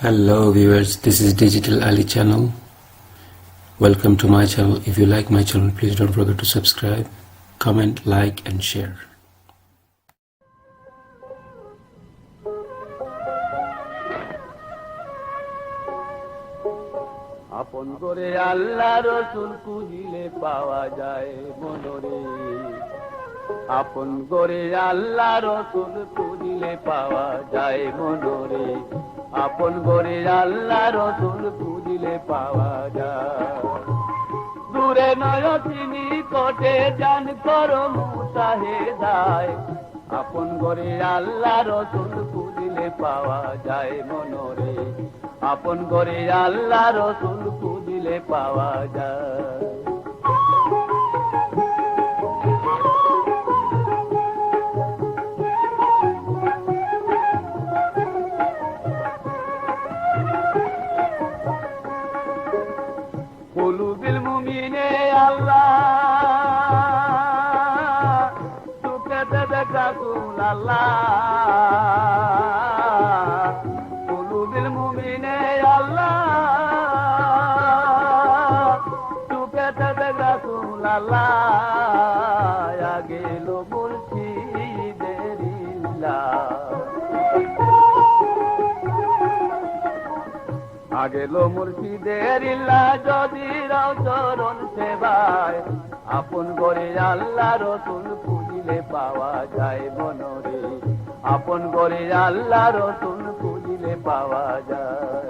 Hello viewers, this is Digital Ali channel. Welcome to my channel. If you like my channel, please don't forget to subscribe, comment, like and share. আপন করে আল্লাহ রসুল খুঁজিলে পাওয়া যায় মনরে। আপন করে আল্লাহ রসুল খুঁজিলে পাওয়া যায় মনরে। আপন করে আল্লাহ রসুল খুঁজিলে পাওয়া যায়। দূরে নয় তিনি কোটে জান করো মুসাহেদায়। আপন করে আল্লাহ রসুল খুঁজিলে পাওয়া যায় মনরে। আপন করে আল্লাহ রসুল খুঁজিলে পাওয়া যায়। কুলুবিল মুমিনে আল্লাহ সুখেতে দেখ রাসূল আল্লাহ। কুলুবিল মুমিনে আল্লাহ সুখেতে দেখ রাসূল আল্লাহ। আগেলো মুর্শিদের ইল্লাহ, আগেলো মুর্শিদের ইল্লাহ। যদি রাও চরণ সেবায়, আপন করে আল্লাহ রসুল খুঁজিলে পাওয়া যায় মনরে। আপন করে আল্লাহ রসুল খুঁজিলে পাওয়া যায়।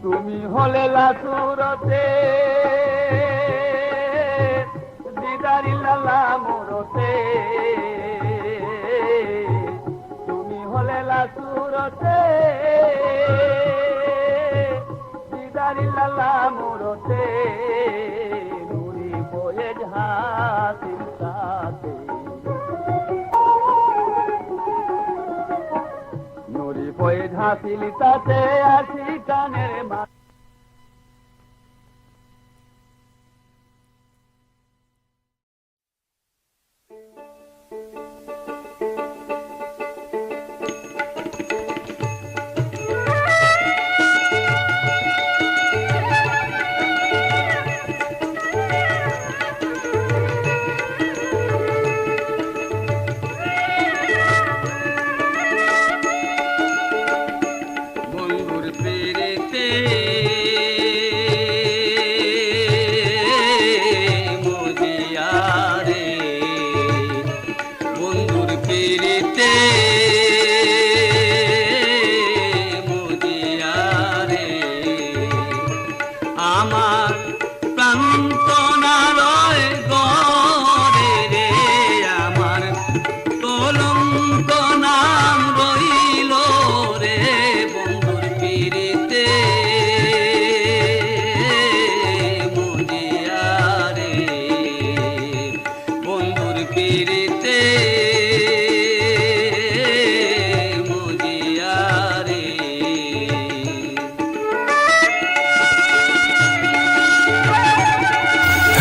তুমি হলে লাসুরতে দিদারিল্লাহ মুরতে। তুমি হলে লাসুরতে দিদারিল্লাহ মুরতে। নুরি বয়ে হাসিল সাথে, নুরি বয়ে হাসিল তাতে আসি কানের মা।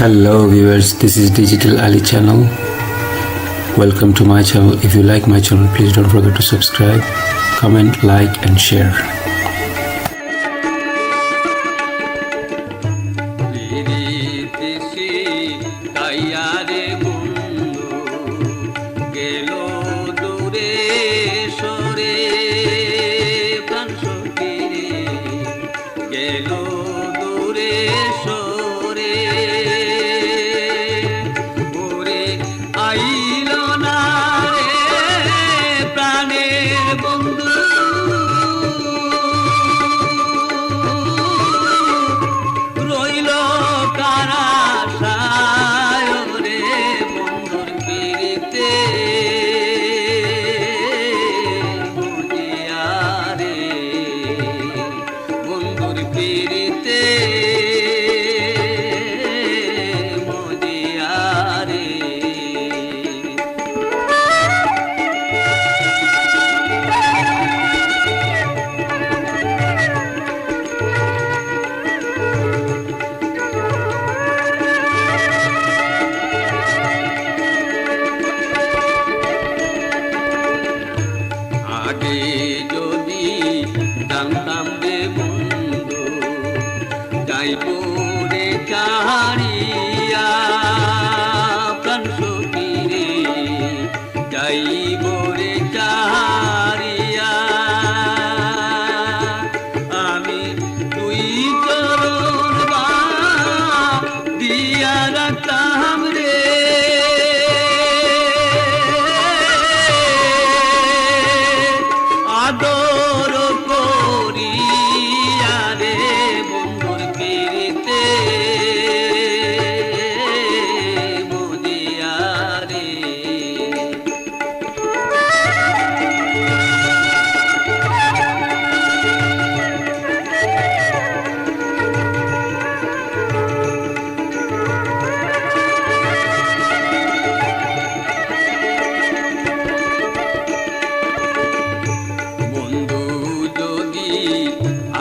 Hello viewers, this is Digital Ali channel. Welcome to my channel. If you like my channel, please don't forget to subscribe, comment, like and share. বন্ধুর পিরিতে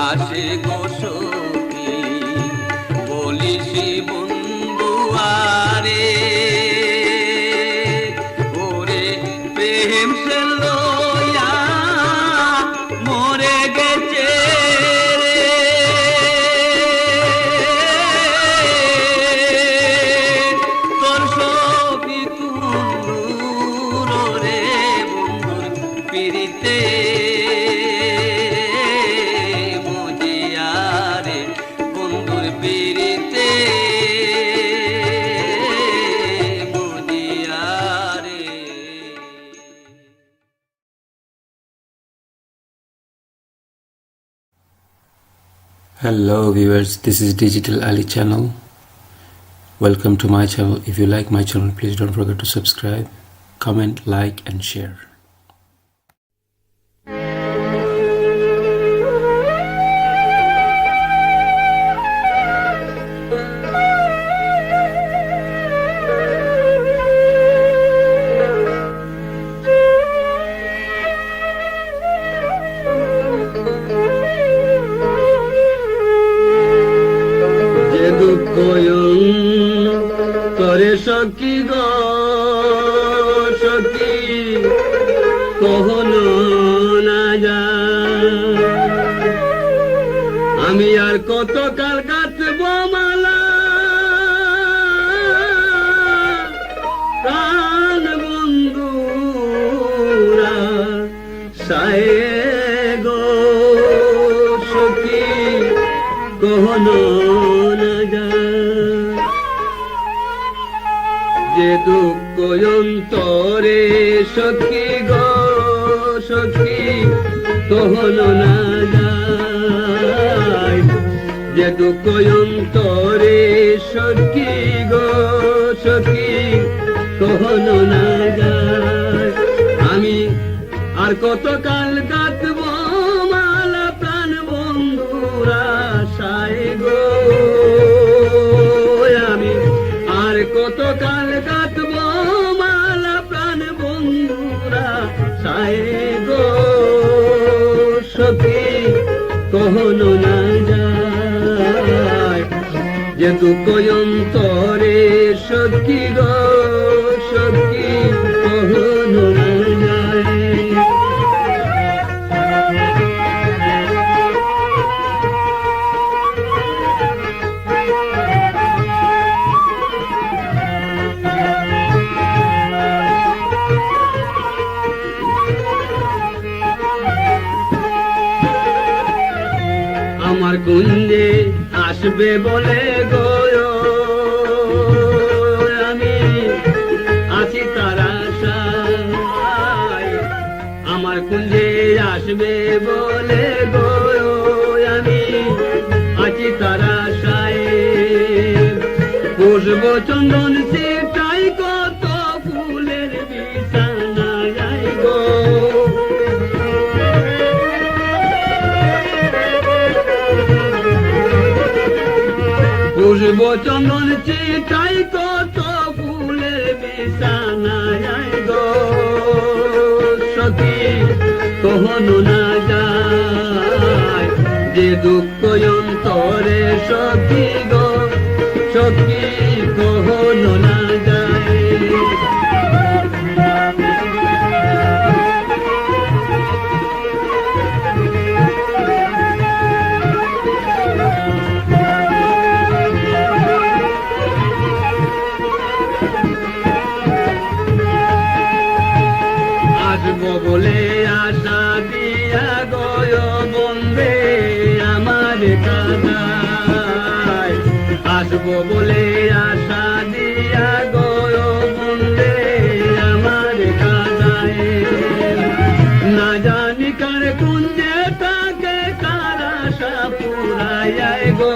আসে গো সখী বলিসি বন্ধু আরে ওরে প্রেম সে লইয়া মরে গেছে রে তোর সখী কুন্ডুর রে বন্ধুর পিরিতে মজিয়ারে বন্ধুর পিরিতে মজিয়ারে। Hello viewers, this is Digital Ali channel. Welcome to my channel. If you like my channel, please don't forget to subscribe, comment, like and share. যে দুঃখ করে সখী গো সখী কখনো না যায় আমি আর কত কাল কাটব মালা প্রাণ বন্ধুরা সায়ে গো সখী কখনো না যায় যে দুঃখ অন্তরে সখী গো সখী কখনো না যায় যে দুঃখ অন্তরে সখী গো সখী কখনো না যায় আমি আর কত কাল কাটব মালা প্রাণ বন্ধুরা সায় গো আমি আর কত কাল কাটব মালা প্রাণ বন্ধুরা সায় গো সখী কখনো না যায় যে দুঃখ অন্তরে সখী গো সখী কখনো না যায় আমার কুঞ্জে আসবে বলে গো আমি আছি তার আশায় আমার কুঞ্জে আসবে বলে গো আমি আছি তার আশায় পুষ্প চন্দন সেটাই কত ফুলের বিছানায় গো পুষ্প চন্দন চিটাই কত ফুলের বিছানায় গো সখী কখনো না যায় যে দুঃখ অন্তরে সখী গো সখী কখনো না যায় আসবো বলে আশা দিয়া গয় বন্দে আমার কাদায় আসবো বলে আশা দিয়া গয় বন্দে আমার কাদায় না জানি কার কুঞ্জে তাকে কার আশা পুরায় গো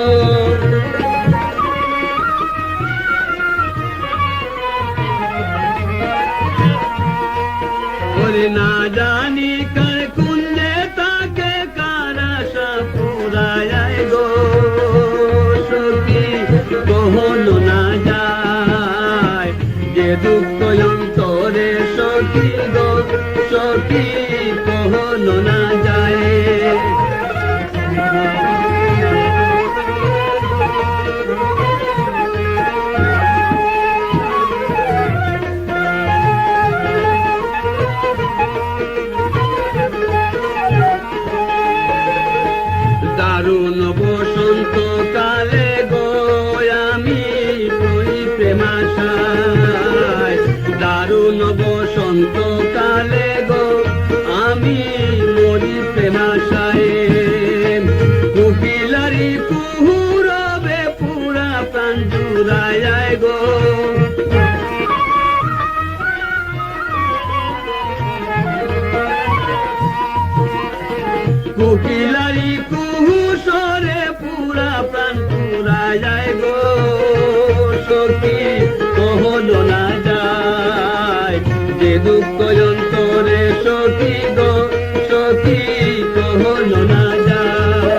না জানি কার কুঞ্জে তাকে কার আশা পুরায় গো সখী কখনো না যায় যে দুঃখ অন্তরে সখী গো সখী কখনো না যায় দারুণ বসন্ত কালে গো আমি করি প্রেমাশায়, দারুণ বসন্ত কালে গো আমি মরি প্রেমাশায়। কুকিলারি কুহুরবে পুরা প্রাণ জুড়ায় গো, কুকিলারি কুহু সরে পুরা প্রাণ পুরায় গো, সখী কহনো না যায় যে দুঃখ অন্তরে সখী গো, সখী কহনো না যায়।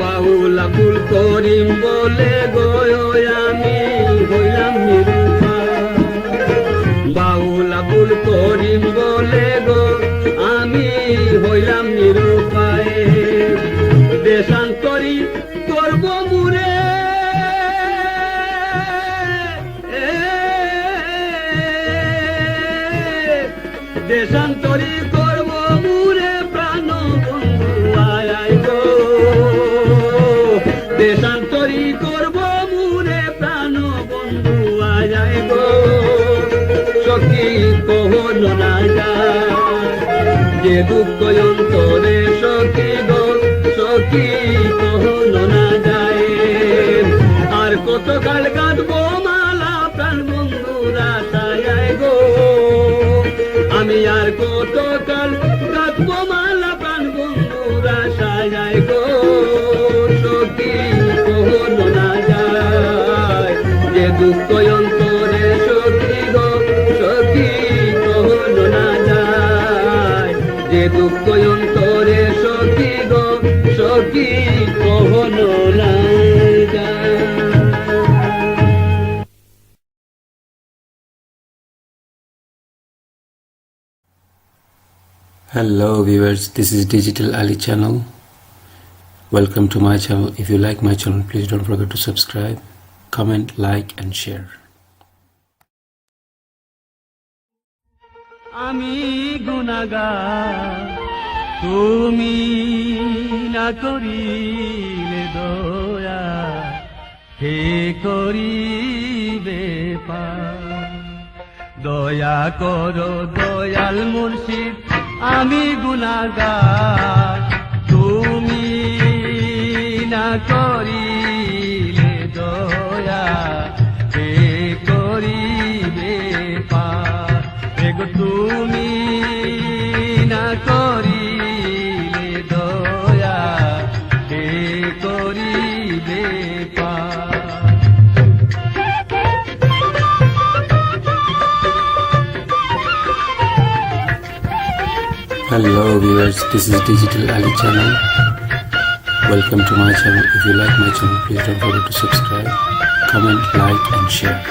বাউলা ফুল করিম বলে গো আমি হইলাম নিরুপায়, বাউলা ফুল করিম বলে গো আমি হইলাম নিরুপায়। দেশান্তরি করব মুরে দেশান্তরি করব মুরে প্রাণ বন্ধু আয় গো, দেশান্তরি করব মুরে প্রাণ বন্ধু আয় গো, সখী কহনো না যায় যে দুঃখ অন্তরে সখী গো, সখী কহনো না যায়। আর কত কাল কাঁদবো মালা প্রাণ বন্ধুর আশায় গো, আমি আর কত কাল কাঁদবো মালা প্রাণ বন্ধুর আশায় গো, সখী কহনো না যায় যে দুঃখ অন্তরে সখী গো, সখী কহনো না যায় যে দুঃখ অন্তরে সখী গো, সখী কহনো না যায়। Hello viewers, this is Digital Ali channel. Welcome to my channel. If you like my channel, please don't forget to subscribe, comment, like and share. আমি গুনাহগার তুমি না করিলে দয়া, হে করিবে পার। দয়া করো দয়াল মুর্শিদ আমি গুনাহগার, তুমি না করিলে দয়া, হে করিবে পার। এগো তুমি না করিলে দয়া, হে করিবে পার। Hello viewers, this is Digital Ali channel. Welcome to my channel. If you like my channel, please don't forget to subscribe, comment, like and share.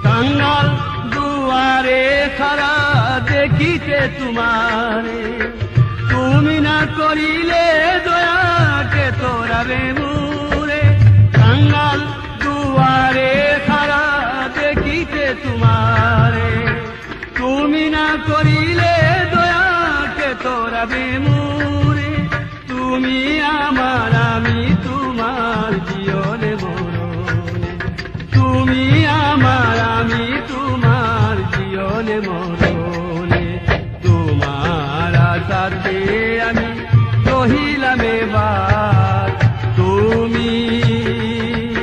কাঙ্গাল দুয়ারে খাড়া দেখিতে তোমারে, তুমি না করিলে দয়া কে তোরাবে মুরে। কাঙ্গাল দুয়ারে খাড়া দেখিতে তোমারে, তুমি না করিলে দয়া কে তোরাবে মুরে। তুমি আমার আমি তোমার জীবনে মরণে, তুমি আমার আমি তোমার জীবনে মরণে। তোমার আশাতে আমি রহিলাম এবার, তুমি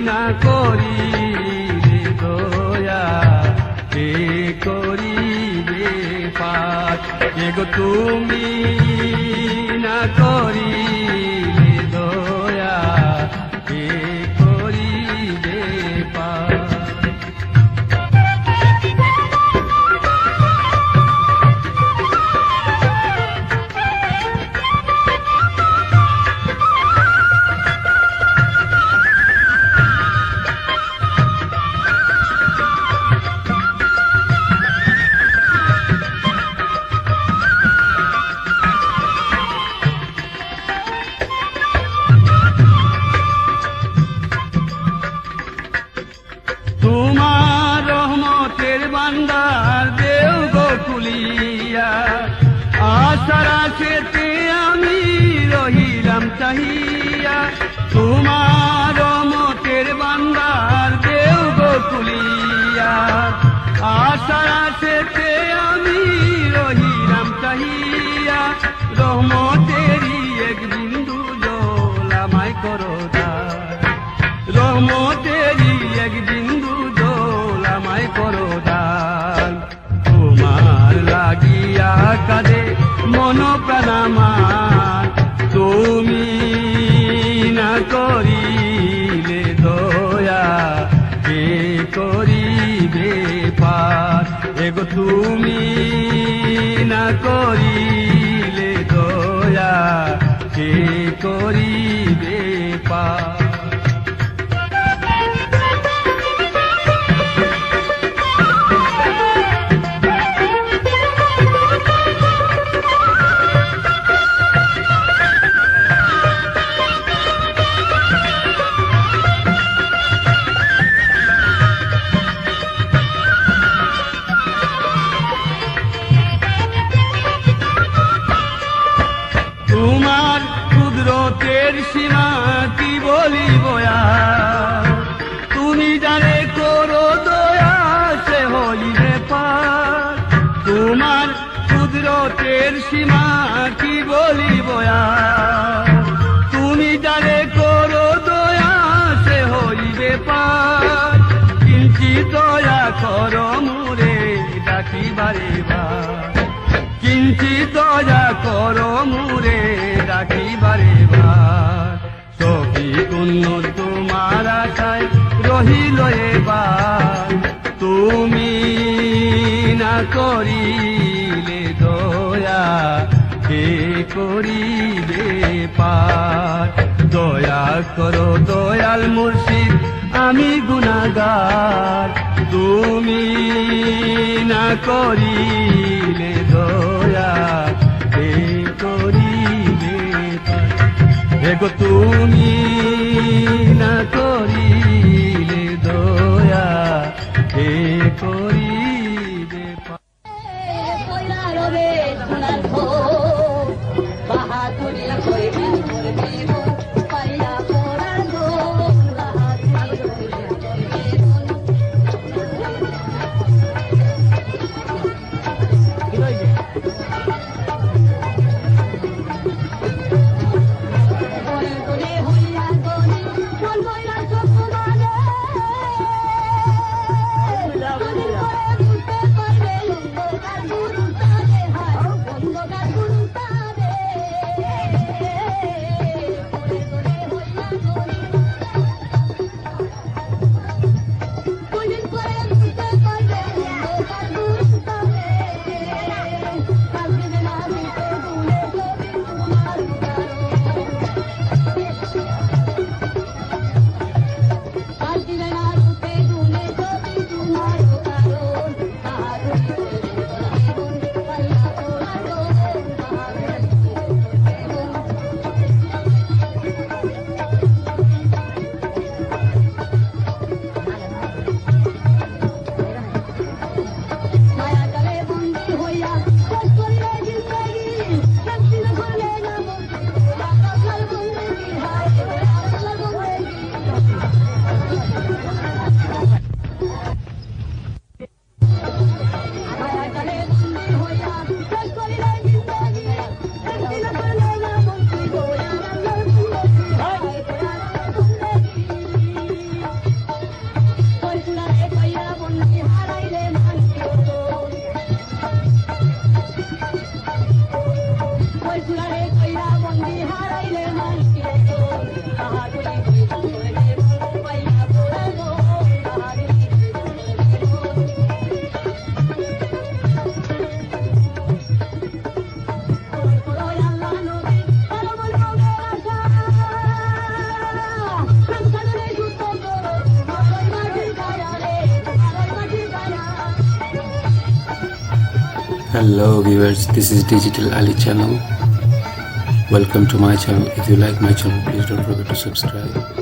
না করিলে দয়া, কে করিবে পার। এগো তুমি না করিলে দয়া, কে করিবে পার। চাহিয়া তোমার মতের বান্দার দেও গো তুলিয়া আশার আশেতে আমি রহিলাম চাহিয়া রহমতেরই এক বিন্দু জল আমায় করো দান রহমতেরই এক বিন্দু জল আমায় করো দান তোমার লাগিয়া কাঁদে মন প্রাণ আমার তুমি না করিলে দয়া কে করিবে পার এগো তুমি না করিলে দয়া কে করিবে পার তোমার কুদরতের সীমা কি বলিব আর তুমি জানে করো দয়া সে হইবে পার তোমার কুদরতের সীমা কি বলিব আর তুমি জানে করো দয়া সে হইবে পার কিঞ্চিত দয়া করো মুরে ডাকিবারে বার কিঞ্চিত দয়া করো মুরে ডাকিবারে বার সবই উন্নত তোমার আশায় রহিল এবার তুমি না করিলে দয়া কে করিবে পার দয়া করো দয়াল মুর্শিদ আমি গুনাহগার তুমি না করিলে দয়া কে করিবে পার এগো তুমি না করিলে দয়া কে করিবে পার Hello viewers, this is Digital Ali channel. Welcome to my channel. If you like my channel, please don't forget to subscribe.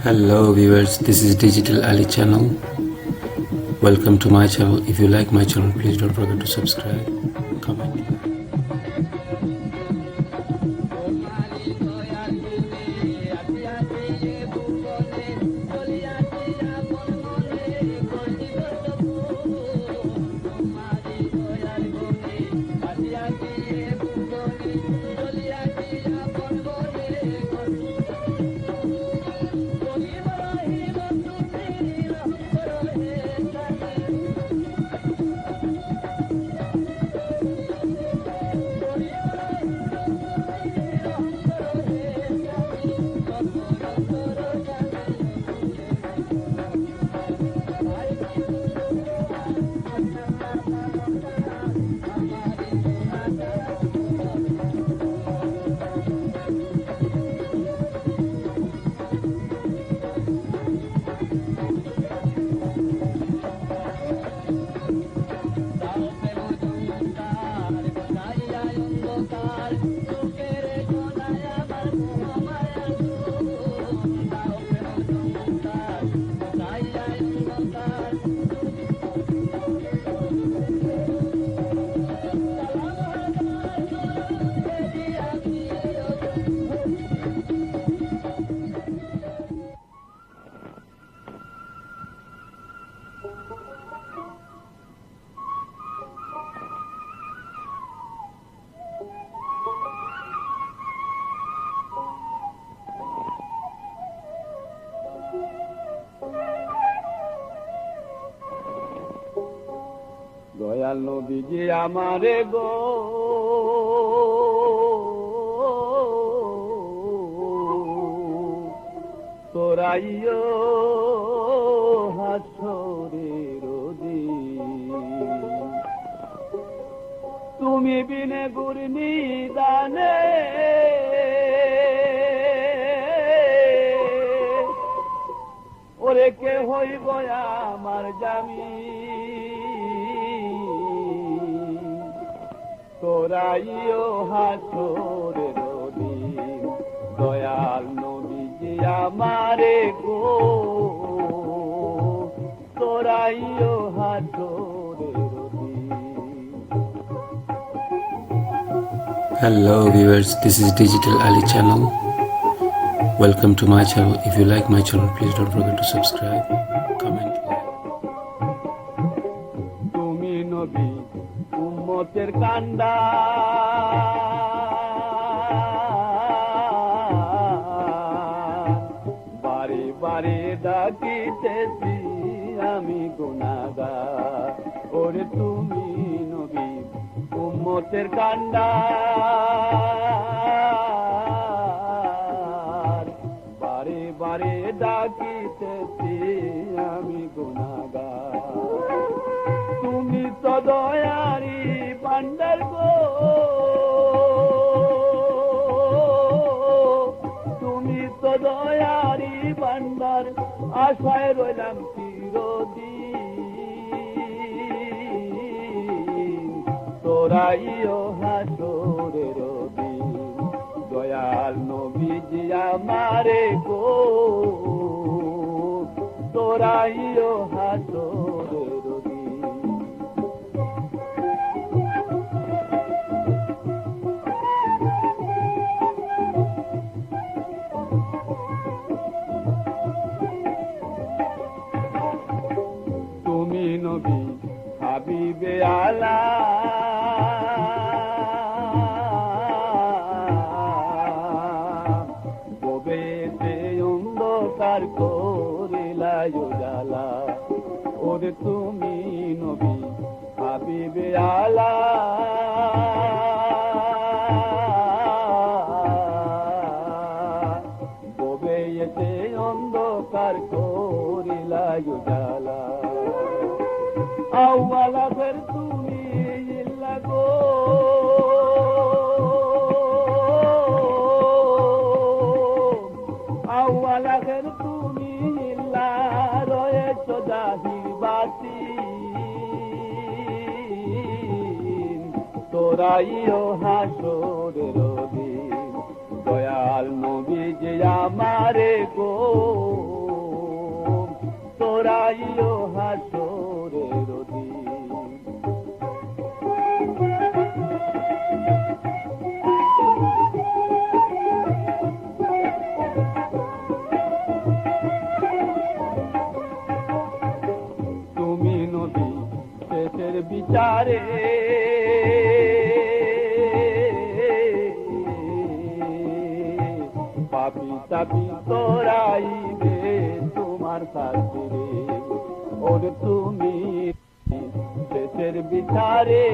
Hello viewers, this is Digital Ali channel. Welcome to my channel. If you like my channel, please don't forget to subscribe, comment. Dayal নবীজি আমারে গো তোরাইও হাসরের দিন তুমি বিনে গুরনি দানে ওরে কে হইব আমার জামি তোরাইও হাসরের দিন দয়াল নবীজি আমারে গো তোরাইও হাসরের দিন। Hello viewers, this is Digital Ali channel. Welcome to my channel. If you like my channel, please don't forget to subscribe, comment, like. তুমি নবী উম্মতের কান্দা বারে বারে ডাকিতেছি আমি গুনাহগার ওরে তুমি নবী উম্মতের কান্দা বারে বারে ডাকিতেছি আমি গুনাহগার তুমি তো দয়ারি ভান্ডার গো তুমি তো দয়ারি ভান্ডার আশায় রইলাম চিরদিন তোরাইও হাসরের দিন দয়াল নবীজি আমারে গো তোরাইও হাসরের দিন। তুমি নবী হাবিবে আলা গোবেতে অন্ধকার করিলা উজালা ওরে তুমি নবী হাবিবে আলা গোবেতে অন্ধকার করিলা উজালা আওয়ালা ফের তুমি ইল্লা গো আওয়ালা ফের তুমি ইল্লা রয়েছ জাহির বাতিন তোরাইও হাসরের দিন দয়াল নবীজি আমারে গো শাস্তিরে ওর তুমি শেষের বিচারে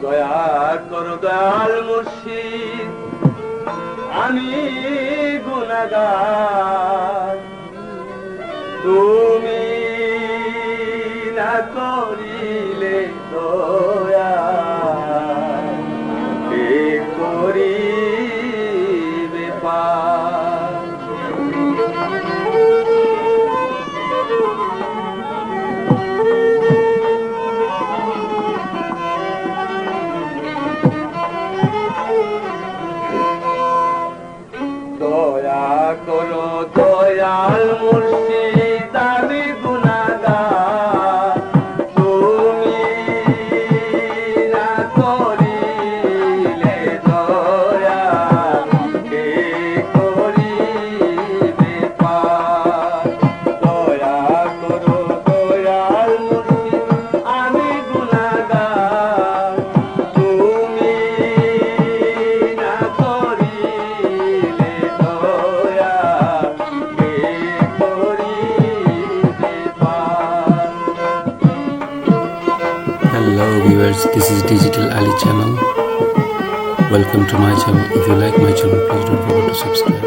দয়া করো দয়াল মুর্শিদ, আমি গুনাহগার, তুমি না করিলে দয়া কে করিবে পার। দয়া করো দয়াল মুর্শিদ, আমি গুনাহগার, তুমি না করিলে দয়া কে করিবে পার। দয়া করো দয়াল মুর্শিদ, আমি গুনাহগার, তুমি না করিলে দয়া কে করিবে পার। Hello viewers, this is Digital Ali channel. Welcome to my channel. If you like my channel, please don't forget to subscribe.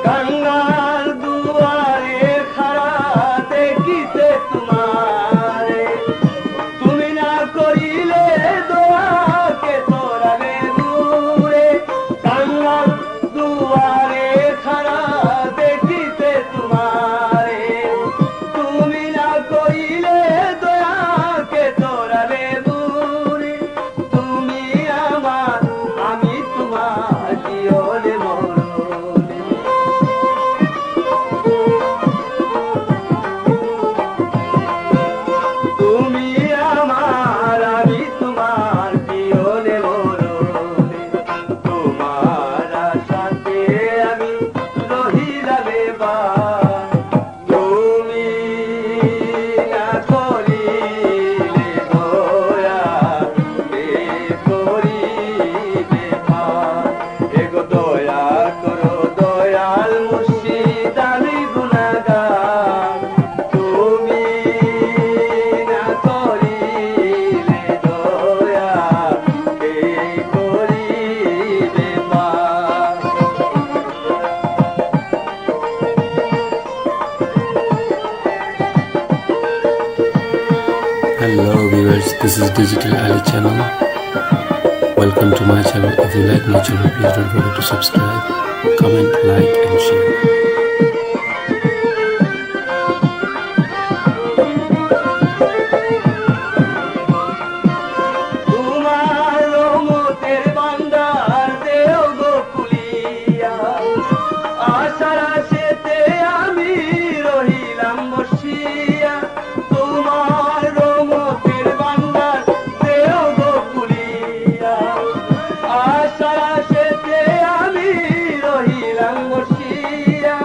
গঙ্গার দুয়ারে খাড়া দেখিতে তোমারে, তুমি না করিলে দোয়াকে তোরালে দূরে। গঙ্গার দুয়ারে খাড়া দেখিতে তোমারে, তুমি না করিলে দয়াকে তোরালে দূরে। তুমি আমার, আমি তোমার জীবনে মরণে। তুমি আমার, আমি তোমার জীবনে মরণে। তোমার আশাতে আমি রহিলাম এবার, তুমি না করিলে দয়া কে করিবে পার। এগো দয়া করো দয়াল মুর্শিদ, আমি গুনাহগার, তুমি না করিলে দয়া কে করিবে পার। Hello viewers, this is Digital Ali channel. Welcome to my channel. If you like my channel, please don't forget to subscribe, comment, like and share. তোমার রহমতের ভান্ডার দেও গো খুলিয়া, আশার আশাতে আমি রহিলাম বসিয়া। তোমার রহমতের ভান্ডার দেও গো খুলিয়া, আশার আশাতে আমি রহিলাম বসিয়া।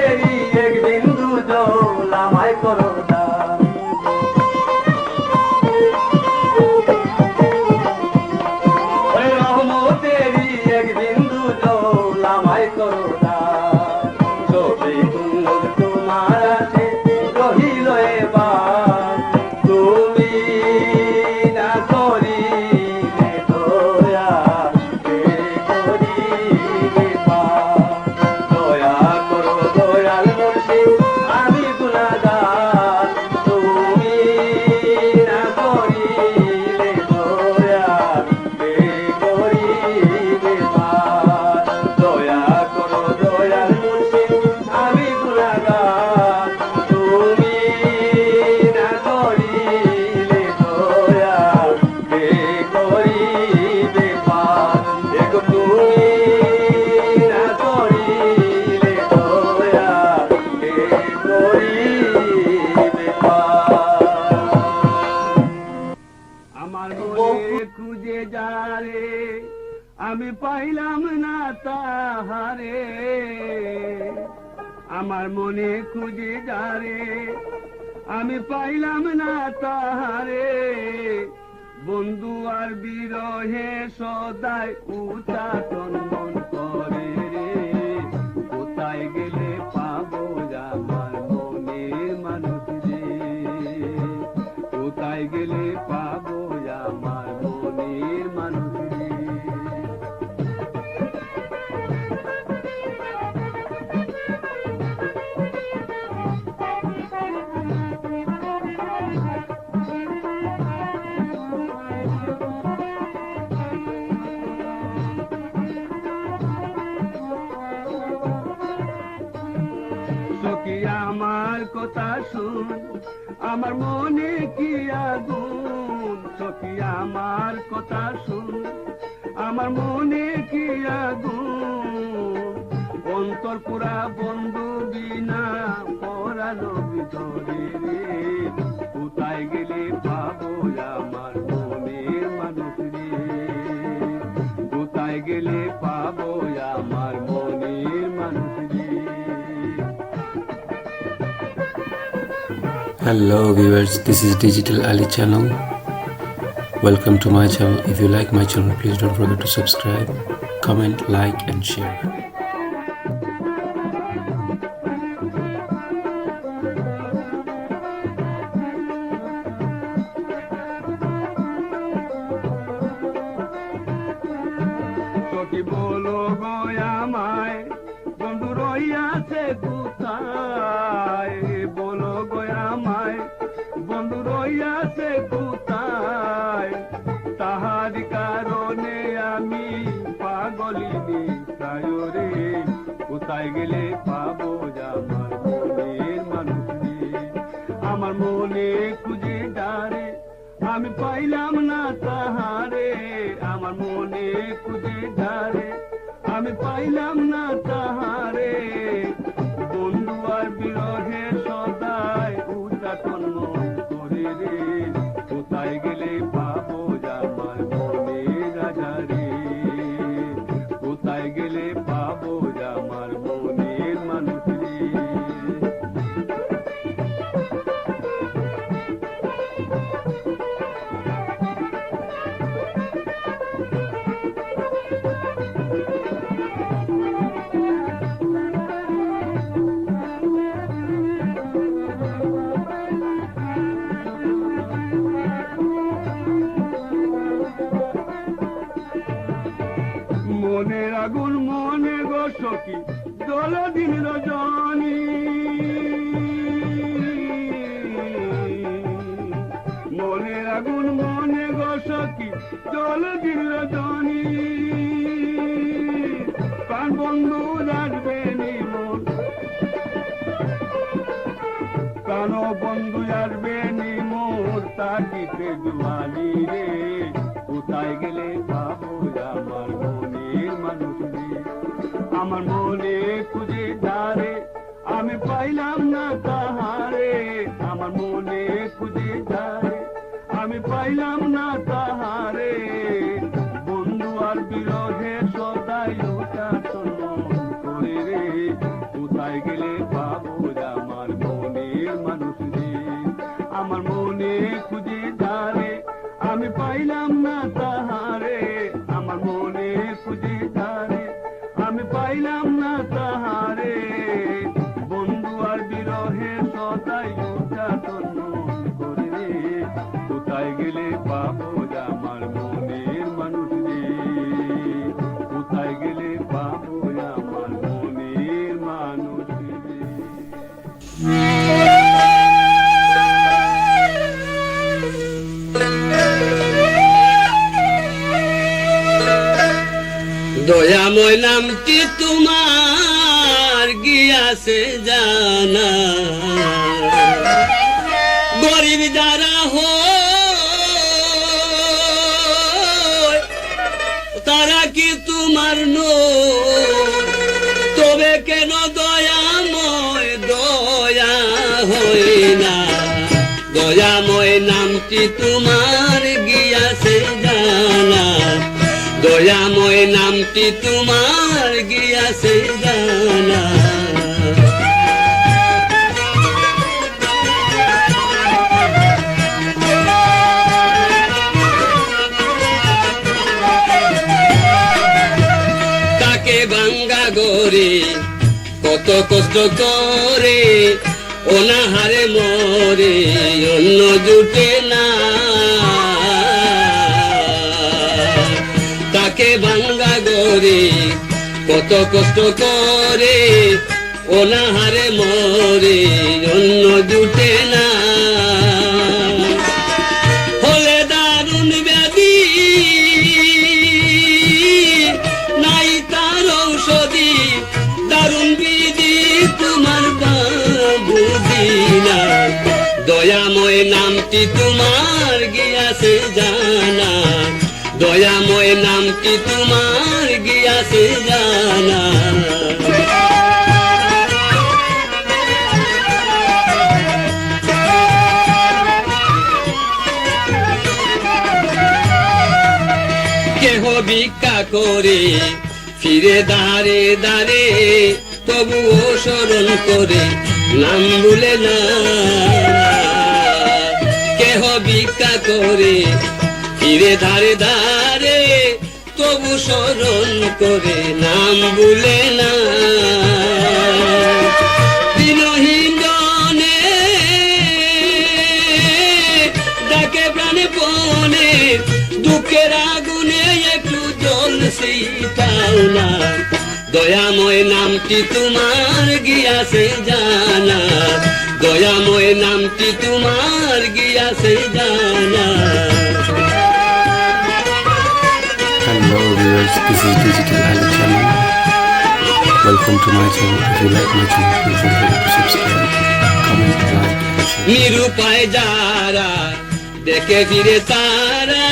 রহমতেরই এক বিন্দু জল আমায় করো দান। ওই রহমতেরই এক বিন্দু জল আমায় করো দান। সবে কুমুদ তোমার আছে রহিল এবার, তুমি না করিলে দয়া কে করিবে পার। দয়া করো দয়াল মুর্শিদ আমি গুনাহগার, তুমি না করিলে দয়া কে করিবে পার। দয়া করো দয়াল মুর্শিদ আমি গুনাহগার, তুমি না করিলে দয়া কে করিবে পার। দেখো তুমি না করিলে দয়া কে করিবে পার। আমার মনে খুঁজে যারে আমি পাইলাম না তাহারে, আমার মনে খুঁজে যারে আমি পাইলাম না তাহারে। বন্ধু আর বিরহে সদাই উচাটন মন করে রে, কোথায় গেলে পাবো আমার মনের মানুষ রে, কোথায় গেলে পাবো আমার মনের মানুষ রে। সখী আমার কথা শুন, আমার মনে কি আগুন। সখী আমার কথা শুন, আমার মনে কি আগুন। অন্তর পুরা বন্ধু বিনা পরানো ভিতরে রে, কোথায় গেলে পাবো আমার মনের মানুষ রে, কোথায় গেলে পাবো আমার মনের মানুষ রে। Hello viewers, this is Digital Ali channel. Welcome to my channel. If you like my channel, please don't forget to subscribe, comment, like and share. সখী বলো গো আমায় বন্ধু রইয়াছে কোথায়, বলো গো আমায় বন্ধু রইয়াছে কোথায়। তাহারি কারণে আমি পাগলিনী প্রায় রে, কোথায় গেলে পাবো আমার মনের মানুষ রে। আমার মনে খুঁজে ডারে আমি পাইলাম না তাহারে, আমার মনে খুঁজে ডারে আমি পাইলাম না তাহারে। বন্ধু আর বিরহে সদাই উচাটন মন করে রে, কোথায় গেলে পাবো আমার মনের রাজা রে, কোথায় গেলে পাবো আমার মনের মানুষ রে। মনের আগুন মনে গো সখী দোল দিন রজনী, মনের আগুন মনে গো সখী দোল দিন রজনী। প্রাণ বন্ধু আসবে নিমন, প্রাণ বন্ধু আসবে নিমোর তাকিতে জুয়ানি রে, কোথায় গেলে পাবো আমার মনের মানুষ রে। আমার মনে খুঁজে ধারে আমি পাইলাম না তাহারে, আমার মনে খুঁজে ধারে আমি পাইলাম না তাহারে। বন্ধু আর বিরহে সদাই উচাটন করে রে, কোথায় গেলে তাই উচ্চাটন করে রে, কোথায় গেলে পাবো আমার মনের মানুষ রে, কোথায় গেলে পাবো আমার মনের মানুষ রে। দয়াময় নামটি তোমার গিয়াছে জানা, গরিব যারা হয় তারা কি তোমার তবে কেন দয়াময় দয়া হয় না। দয়াময় নামটি তোমার গিয়াছে জানা, দয়াময় নামটি তোমার গিয়াছে জানা। তাকে ভাঙ্গা গরে কত কষ্ট করে, অনাহারে মরে অন্ন জুটে না। তাকে ভাঙ্গা গরে কত কষ্ট করে, অনাহারে মরে অন্ন জুটে না। হলে দারুণ ব্যাধি নাই তার ঔষধি, দারুণ বিধি তোমার বুঝি না। দয়াময় নামটি তোমার গিয়াছে জানা, দয়াময় নামটি তোমার গিয়াছে জানা। কেহ ভিক্ষা করে ফিরে দাঁড়ে দাঁড়ে, তবুও স্মরণ করে নাম ভুলে না। কেহ ভিক্ষা করে ফিরে ধারে ধারে, তবু স্মরণ করে নাম ভুলে না। দিনহীন জনে ডাকে প্রাণে পণে, দুঃখের আগুনে একটু জল শীতাও না। দয়াময় নামটি তোমার গিয়াছে জানা, দয়াময় নামটি তোমার গিয়াছে জানা। Hello viewers, this is Digital Ali channel. Welcome to my channel. If you like my channel, please don't forget to subscribe, comment, like and share. নিরুপায় যারা দেখে ফিরে তারা,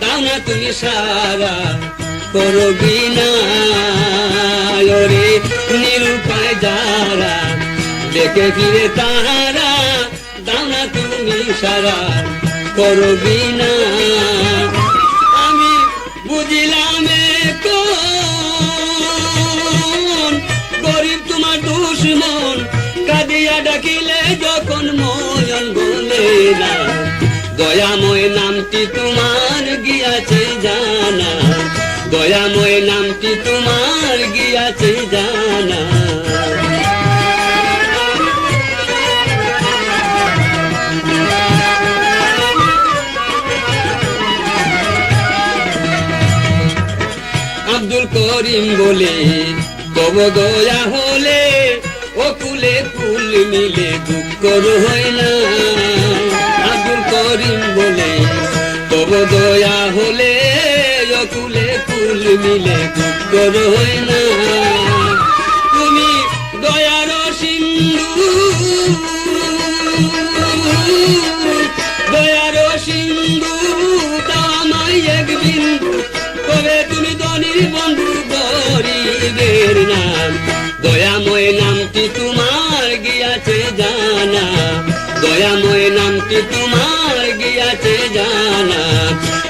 দাও না তুমি সারা করবি না রে। নিরুপায় যারা দেখে ফিরে তারা, দাও না তুমি সারা করবি না। আমি বুঝিলাম এখন গরিব তোমার দুশ্মন, কাঁদিয়া ডাকিলে যখন ময়ন বলে না। দয়াময় নামটি তোমার গিয়াছে জানা, দয়াময় নামটি তোমার গিয়াছে জানা। আব্দুল করিম বলে তব দয়া হলে, ও কুলে কুল মিলে দুঃখ হয় না। আব্দুল করিম বলে তব দয়া হলে, ও কুলে কুল মিলে দুঃখ হয় না। তুমি দয়ার সিন্ধু, দয়ার সিন্ধু, তা আমায় এক বিন্দু, তবে তুমি ধনীর বন্ধু গরিবের নাম। দয়াময় নামটি তোমার গিয়াছে জানা, দয়াময় নামটি তোমার গিয়াছে জানা।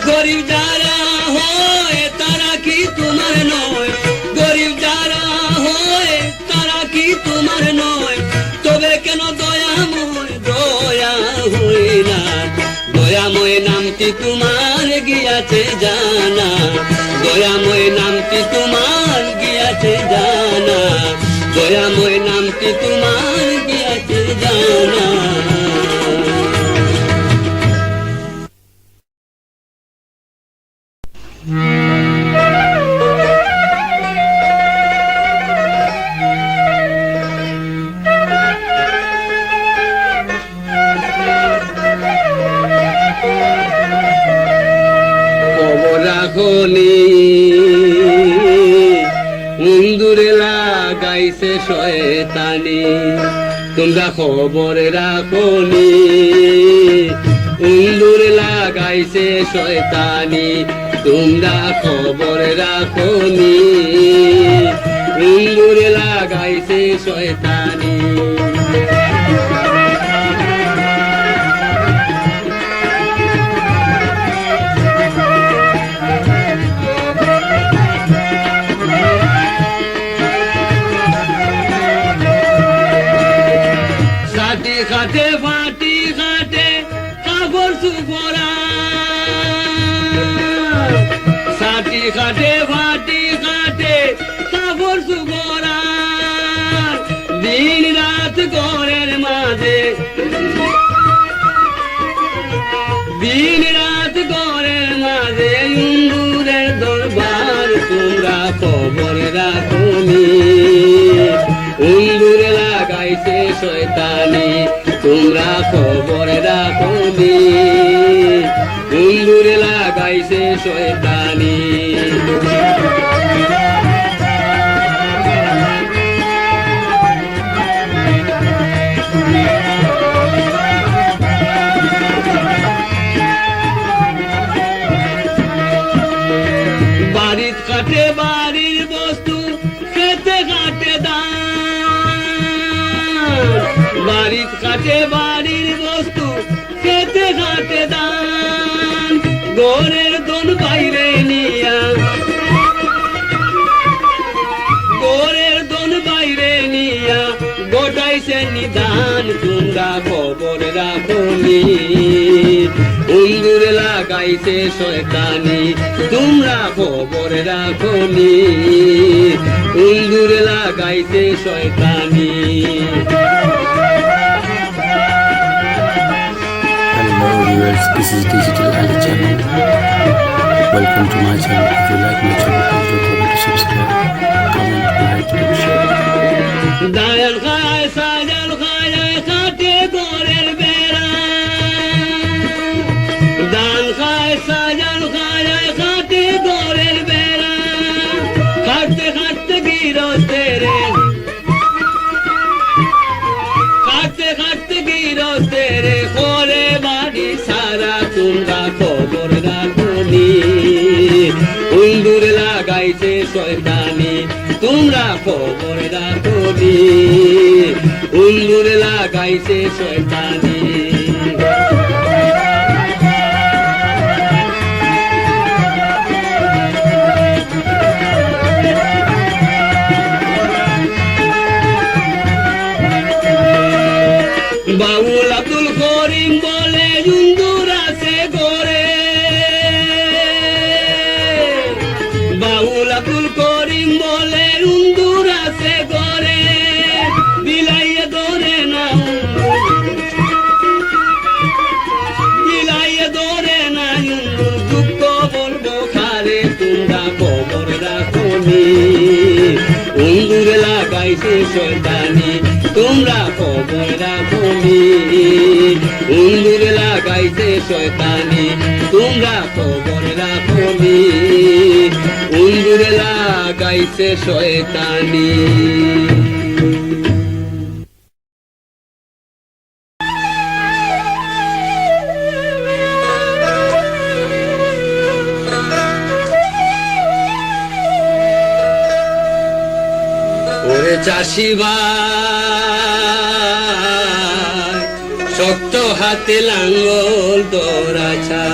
গরিব যারা হয় তারা কি তোমার নয়, গরিব যারা হয় তারা কি তোমার নয়, তবে কেন দয়াময় দয়া হয় না। দয়াময় নামটি তোমার গিয়াছে জানা, দয়াময় নামটি তোমার গিয়াছে জানা, দয়াময় নামটি তোমার গিয়াছে আছে জানা। খবর রাখনি মুন্দুরে লাগাইছে শয়তানি, তোমরা খবর রাখনি মুন্দুরে লাগাইছে শয়তানি, তোমরা খবর রাখনি মুন্দুরে লাগাইছে শয়তানি। খাটে ফাটি খাটে কাপড় সুপরা, সাটি খাটে ফাটি খাটে কাপড় সুপরা, দিন রাত ঘরের মাঝে, দিন রাত ঘরের মাঝে ইন্দুরের দরবার, তোমরা খবর রাখনি ইন্দুরে লাগাইছে শয়তানি, তোমরা খবর রাখনি ইন্দুরে লাগাইছে শয়তানি। বাড়ির কাটে বাড়ির বস্তু খেতে কাটে দান, বাড়ির কাটে বাড়ির বস্তু খেতে কাটে দান, ঘরের দন বাইরে নিয়া, ঘরের দন বাইরে নিয়া গোটাইছে নিদান, তোমরা খবর রাখনি ইন্দুরে লাগাইছে শয়তানি, তোমরা খবর রাখনি ইন্দুরে লাগাইছে শয়তানি। Hello viewers, this is Digital Ali channel. Welcome to my channel. If you like my channel, please don't forget to subscribe, comment, like and share. দায়াল খায় সাজাল খায় খাটে ঘরের বেড়া, দান খায় সাজাল খায় খাটে ঘরের বেড়া, খাটতে খাটতে গিরস্তের, খাটতে খাটতে গিরস্তের করে বাড়ি সারা, তোমরা খবর রাখনি ইন্দুরে লাগাইছে শয়তানি, তোমরা খবর রাখনি ইন্দুরে লাগাইছে শয়তানি। বাউল আব্দুল করিম বলে ইন্দুর আছে ঘরে, বাউল আব্দুল করিম বলে ইন্দুর আছে ঘরে, বিলাইয়ে ধরে না বিলাইয়ে ধরে না ইন্দুর, দুঃখ বলবো খারে, তোমরা খবর রাখনি ইন্দুরে লাগাইছে শয়তানি, তোমরা খবর রাখনি ইন্দুরে লাগাইছে শয়তানি, তোমরা খবর রাখনি ইন্দুরে লাগাইছে শয়তানি। ওরে চাষি ভাই শক্ত হাতে লাঙ্গল দরাছা,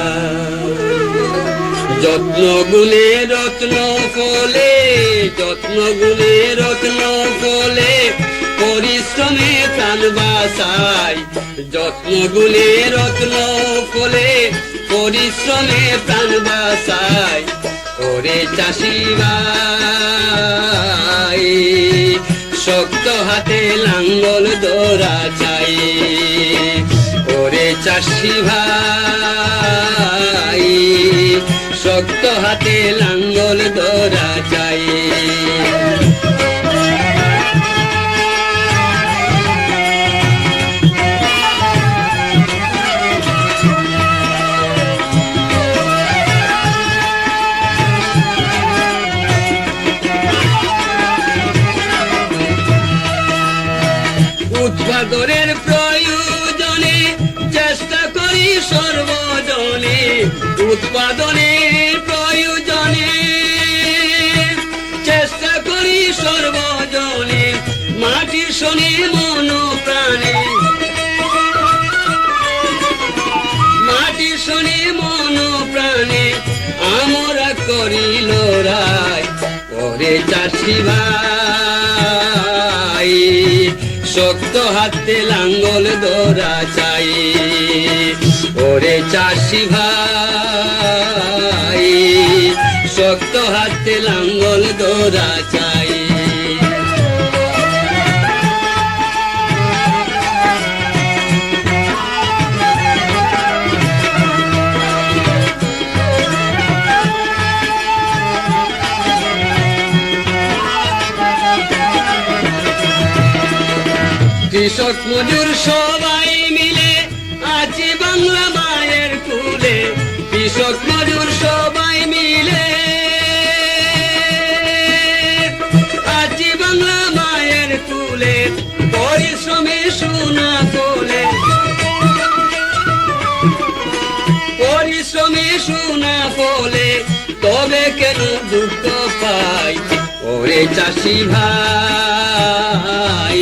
যত্ন গুণে রত্ন ফলে, যত্ন গুণে রত্ন ফলে, পরিশ্রমে প্রাণ বাঁচাই, যত্ন গুণে রত্ন ফলে, পরিশ্রমে প্রাণ বাঁচাই। ওরে চাষি ভাই শক্ত হাতে লাঙ্গল দোরা চাই। ওরে চাষি ভাই শক্ত হাতে লাঙ্গল দোরা চাই। উৎপাদনের প্রয়োজনে চেষ্টা করি সর্বজনে, উৎপাদনের প্রয়োজনে চেষ্টা করি সর্বজনে, মাটির শোনে মন প্রাণে, মাটির শোনে মন প্রাণে আমরা করি লড়াই। ওরে চাষি ভাই শক্ত হাতে লাঙ্গল দোরা চাই। ওরে চাষি ভাই শক্ত হাতে লাঙ্গল দোরা চাই। কৃষক মজুর সবাই মিলে আছি বাংলা মায়ের কুলে, কৃষক মজুর সবাই মিলে আছি বাংলা মায়ের কুলে, পরিশ্রমে সোনা কোলে, পরিশ্রমে সোনা কোলে, তবে কেন দুঃখ পাই। ওরে চাষি ভাই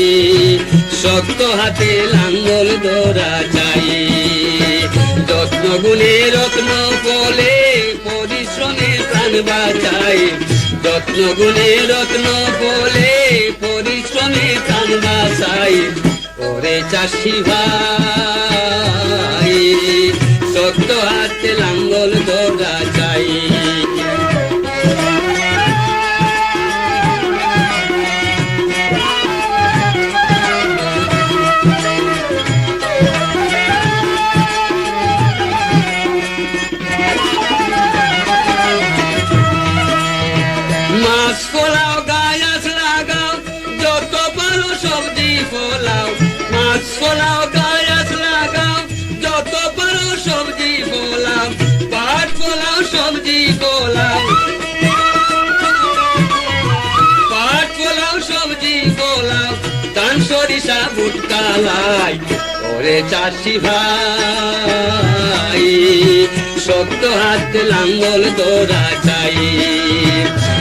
শক্ত হাতে লাঙ্গল দোরা চাই। যত্ন গুণে রত্ন ফলে পরিশ্রমে প্রাণ বাঁচাই, যত্ন গুণে রত্ন ফলে পরিশ্রমে প্রাণ বাঁচাই। ওরে চাষি ভাই শক্ত হাতে লাঙ্গল দোরা চাই। মাছ ফলাও গাছ লাগাও যত পারো সবজি ফলাও, মাছ ফলাও গাছ লাগাও যত পারো সবজি ফলাও, পাট ফলাও সবজি ফলাও, পাট ফলাও সবজি ফলাও, ধান সরিষা ভুট্টা লাই। ওরে চাষি ভাই শক্ত হাতে লাঙ্গল দোরা চাই।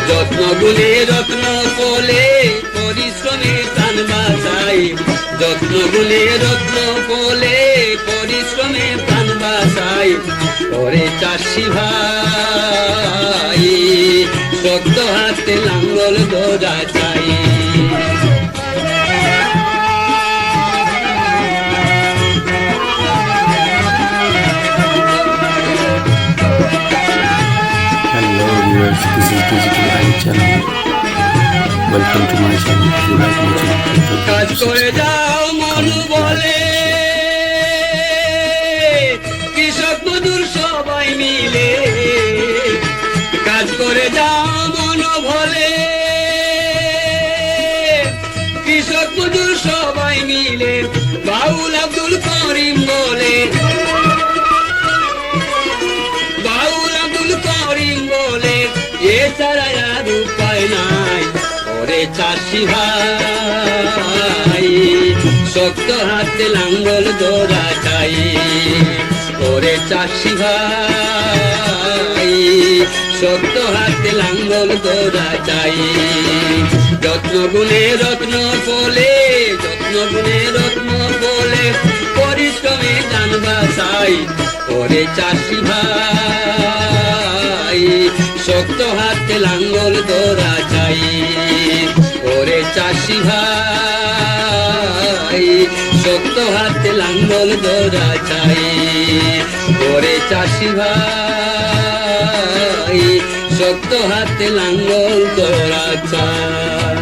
যত্ন গুণে রত্ন ফলে পরিশ্রমে প্রাণ বাঁচাই, যত্ন গুণে রত্ন ফলে পরিশ্রমে প্রাণ বাঁচাই। ওরে চাষি ভাই শক্ত হাতে লাঙ্গল দোরা চাই। Viewers, this is Digital Ali channel. Welcome to my channel. If you like my channel, please don't কাজ forget to করে subscribe. যাও মন বলে কৃষক মজুর সবাই মিলে, কাজ করে যাও মন বলে কৃষক মজুর সবাই মিলে, বাউল আব্দুল করিম বলে, বাউল আব্দুল করিম বলে এছাড়া আর উপায় নাই। ওরে চাষি ভাই শক্ত হাতে লাঙ্গল দোরা চাই। ওরে চাষি ভাই শক্ত হাতে লাঙ্গল দোরা চাই। যত্ন গুণে রত্ন ফলে, যত্ন গুণে রত্ন ফলে পরিশ্রমে জান বাঁচাই। ওরে চাষি ভাই শক্ত হাতে লাঙ্গল দোরা চাই। ওরে চাষি ভাই শক্ত হাতে লাঙ্গল দোরা চাই। ওরে চাষি ভাই শক্ত হাতে লাঙ্গল দোরা চাই।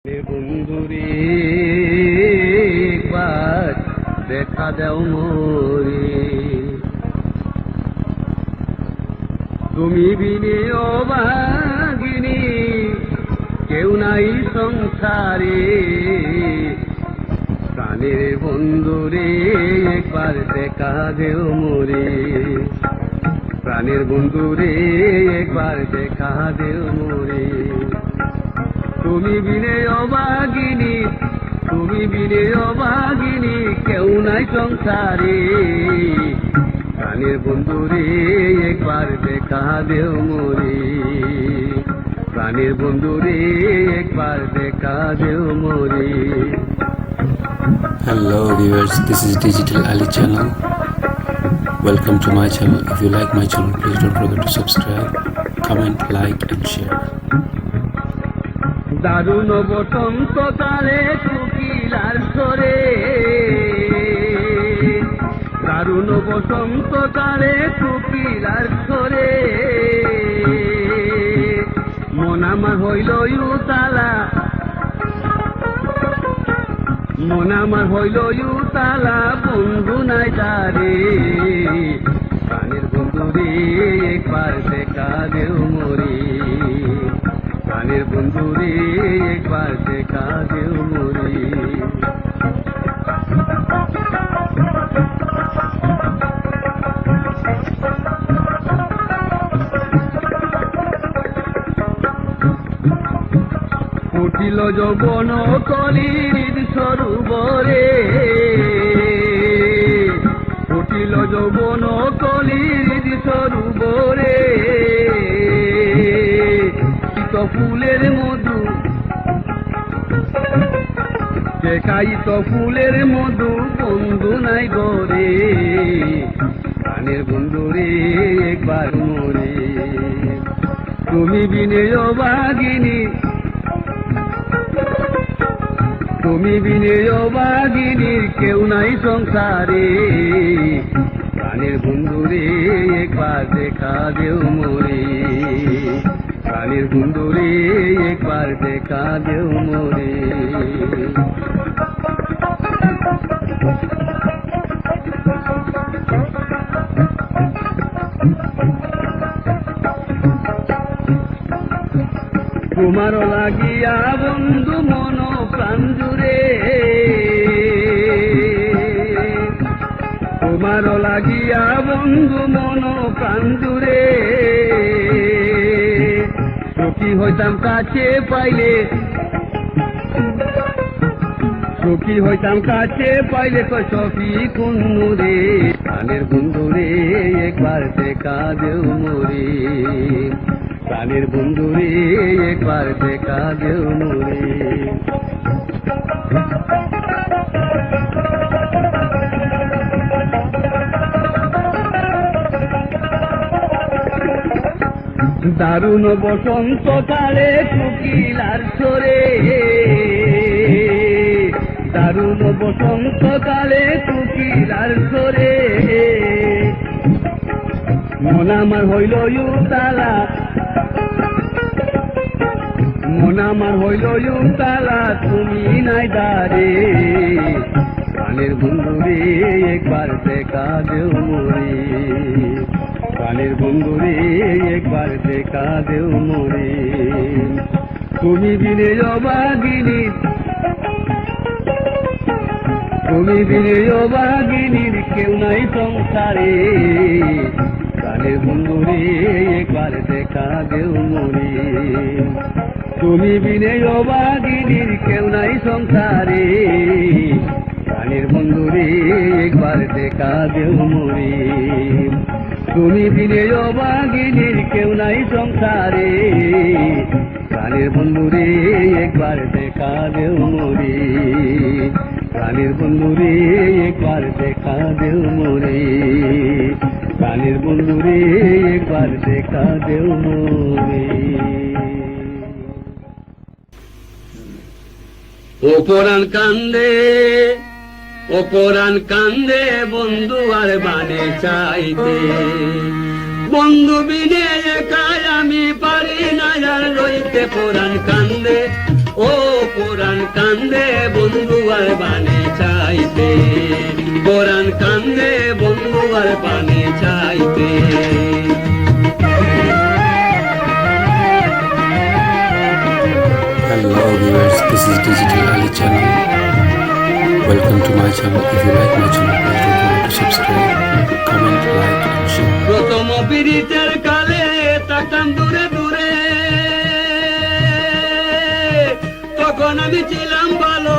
বন্ধুরে একবার দেখা দাও মোরে, তুমি বিনে অভাগিনী কেউ নাই সংসারে। প্রাণের বন্ধুরে একবার দেখা দেও মোরে, প্রাণের বন্ধুরে একবার দেখা দেও মোরে। তুমি বিনে অভাগিনী, তুমি বিনে অভাগিনী কেউ নাই সংসারে। প্রাণের বন্ধুরে একবার দেখা দেও মোরে, প্রাণের বন্ধুরে একবার দেখা দেও মোরে। Hello viewers, this is Digital Ali channel. Welcome to my channel. If you like my channel, please don't forget to subscribe, comment, like and share. দারুণ বসন্ত কালে কোকিলার স্বরে, দারুণ বসন্ত কালে কোকিলার স্বরে। মন আমার হইল উতালা, মন আমার হইল উতালা, বন্ধু নাই তারে। প্রাণের বন্ধুরে একবার দেখা দেও মোরে, প্রাণের বন্ধুরে একবার দেখা দেও মোরে। ফুটিল যৌবন কলির সরোবরে, ফুটিল যৌবন কলির সরোবরে। শীত ফুলের মধু, দেখাইত ফুলের মধু, বন্ধু নাই গরে। প্রাণের বন্ধুরে একবার মোরে, তুমি বিনে অভাগিনী, তুমি বিনে অভাগিনী কেউ নাই সংসারে। প্রাণের বন্ধুরে একবার দেখা দেও মোরে, প্রাণের বন্ধুরে একবার দেখা দেও মোরে। তোমার লাগিয়া বন্ধু মন প্রাণ জুড়ে, তোমার লাগিয়া বন্ধু মন প্রাণ জুড়ে। সুখী হইতাম কাছে পাইলে, সুখী হইতাম কাছে পাইলে, সখী কুন্নুরে। প্রাণের বন্ধুরে একবার দেখা দেও মোরে, প্রাণের বন্ধুরে একবার দেখা দেও মোরে। দারুণ বসন্ত কালে কোকিলার স্বরে, দারুণ বসন্ত কালে কোকিলার স্বরে। মন আমার হইল উতালা, মন আমার হইল উতালা, তুমি নাই দারে। প্রাণের বন্ধুরে একবার দেখা দেও মোরে, প্রাণের বন্ধুরে একবার দেখা দেও মোরে। তুমি বিনে অভাগিনী, তুমি বিনে অভাগিনীর কেউ নাই সংসারে। প্রাণের বন্ধুরে একবার দেখা দেও মোরে, তুমি বিনে অভাগিনীর কেউ নাই সংসারে। প্রাণের বন্ধুরে একবার দেখা দেও মোরে, তুমি বিনে অভাগিনীর কেউ নাই সংসারে। প্রাণের বন্ধুরে একবার দেখা দেও মোরে, প্রাণের বন্ধুরে একবার দেখা দেও মোরে, প্রাণের বন্ধুরে একবার দেখা দেও মোরে। ও পরাণ কান্দে, ও পরাণ কান্দে, বন্ধু আর বানে চাইতে। বন্ধু বিনে একাই আমি পারি না আর রইতে। পরাণ কান্দে, ও পরাণ কান্দে বন্ধু আর পানি চাইতে, পরাণ কান্দে বন্ধু আর পানি চাইতে। Hello viewers, this is Digital Ali channel. Welcome to my channel. If you like my channel, please don't forget to subscribe, comment, like and share. প্রথম পীড়িতের কালে তাকাম দূরে দূরে, তখন আমি ছিলাম ভালো,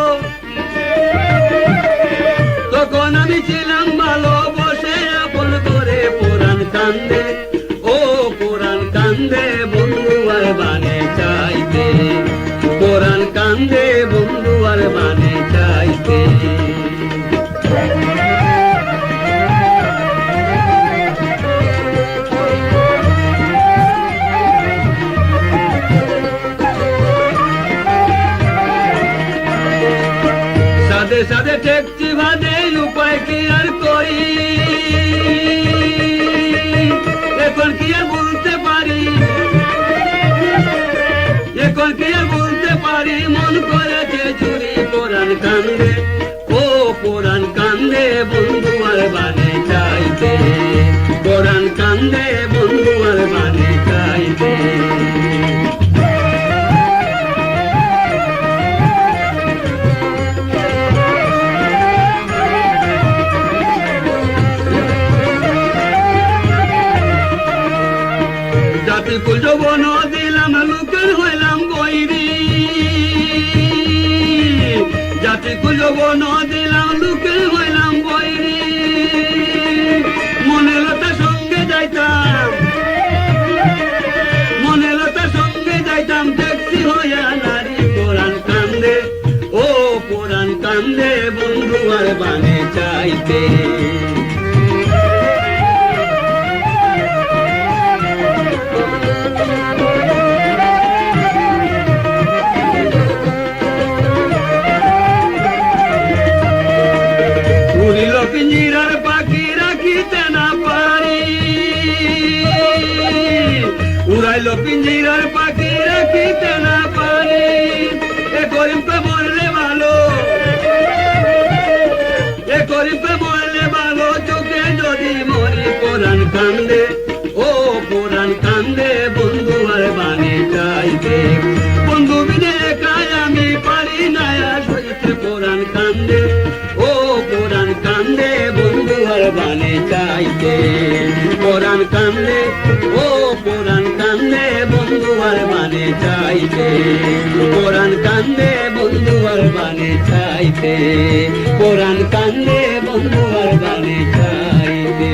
তখন আমি ছিলাম ভালো, বসে আপন করে পরাণ কান্দে, ও পরাণ কান্দে বন্ধু আর বানে চাইতে, পরাণ কান্দে বন্ধু আর বানে চাইতে। সাথে সাথে ঠেকছি বাদে উপায় কি আর করি, এখন কি আর বলতে পারি, এখন কি আর বলতে পারি, মন করেছে চুরি পরাণ কান্দে, ও পরাণ কান্দে বন্ধু আর বানে চাইতে, পরাণ কান্দে বন্ধু আর বানে চাইতে। জাতি ফুল যৌবন দিলাম লোকের হইলাম বৈরি, জাতি ফুল যৌবন দিলাম লোকের হইলাম বৈরি, মনে লতা সঙ্গে যাইতাম, মনে লতা সঙ্গে যাইতাম, দেখছি হইয়া নারী পরাণ কান্দে, ও পরাণ কান্দে বন্ধু আর বানে চাইতে। উড়িল পিঞ্জিরার পাখি রাখিতে না পারি, উড়াইল পিঞ্জিরার পাখি রাখিতে না পারি, এ গরিবকে মরলে ভালো, এ গরিবকে মরলে ভালো, চোখে যদি মরি পরাণ কান্দে, ও পরাণ কান্দে বন্ধু আর বানে চাইতে, বন্ধু বিনে একাই আমি পারি না আর সইতে, পরাণ কান্দে, ও পরাণ কান্দে বন্ধু আর বানে চাইতে, পরাণ কান্দে, ও পরাণ কান্দে বন্ধু আর বানে চাইতে, পরাণ কান্দে বন্ধু আর বানে চাইতে, পরাণ কান্দে বন্ধু আর বানে চাইতে।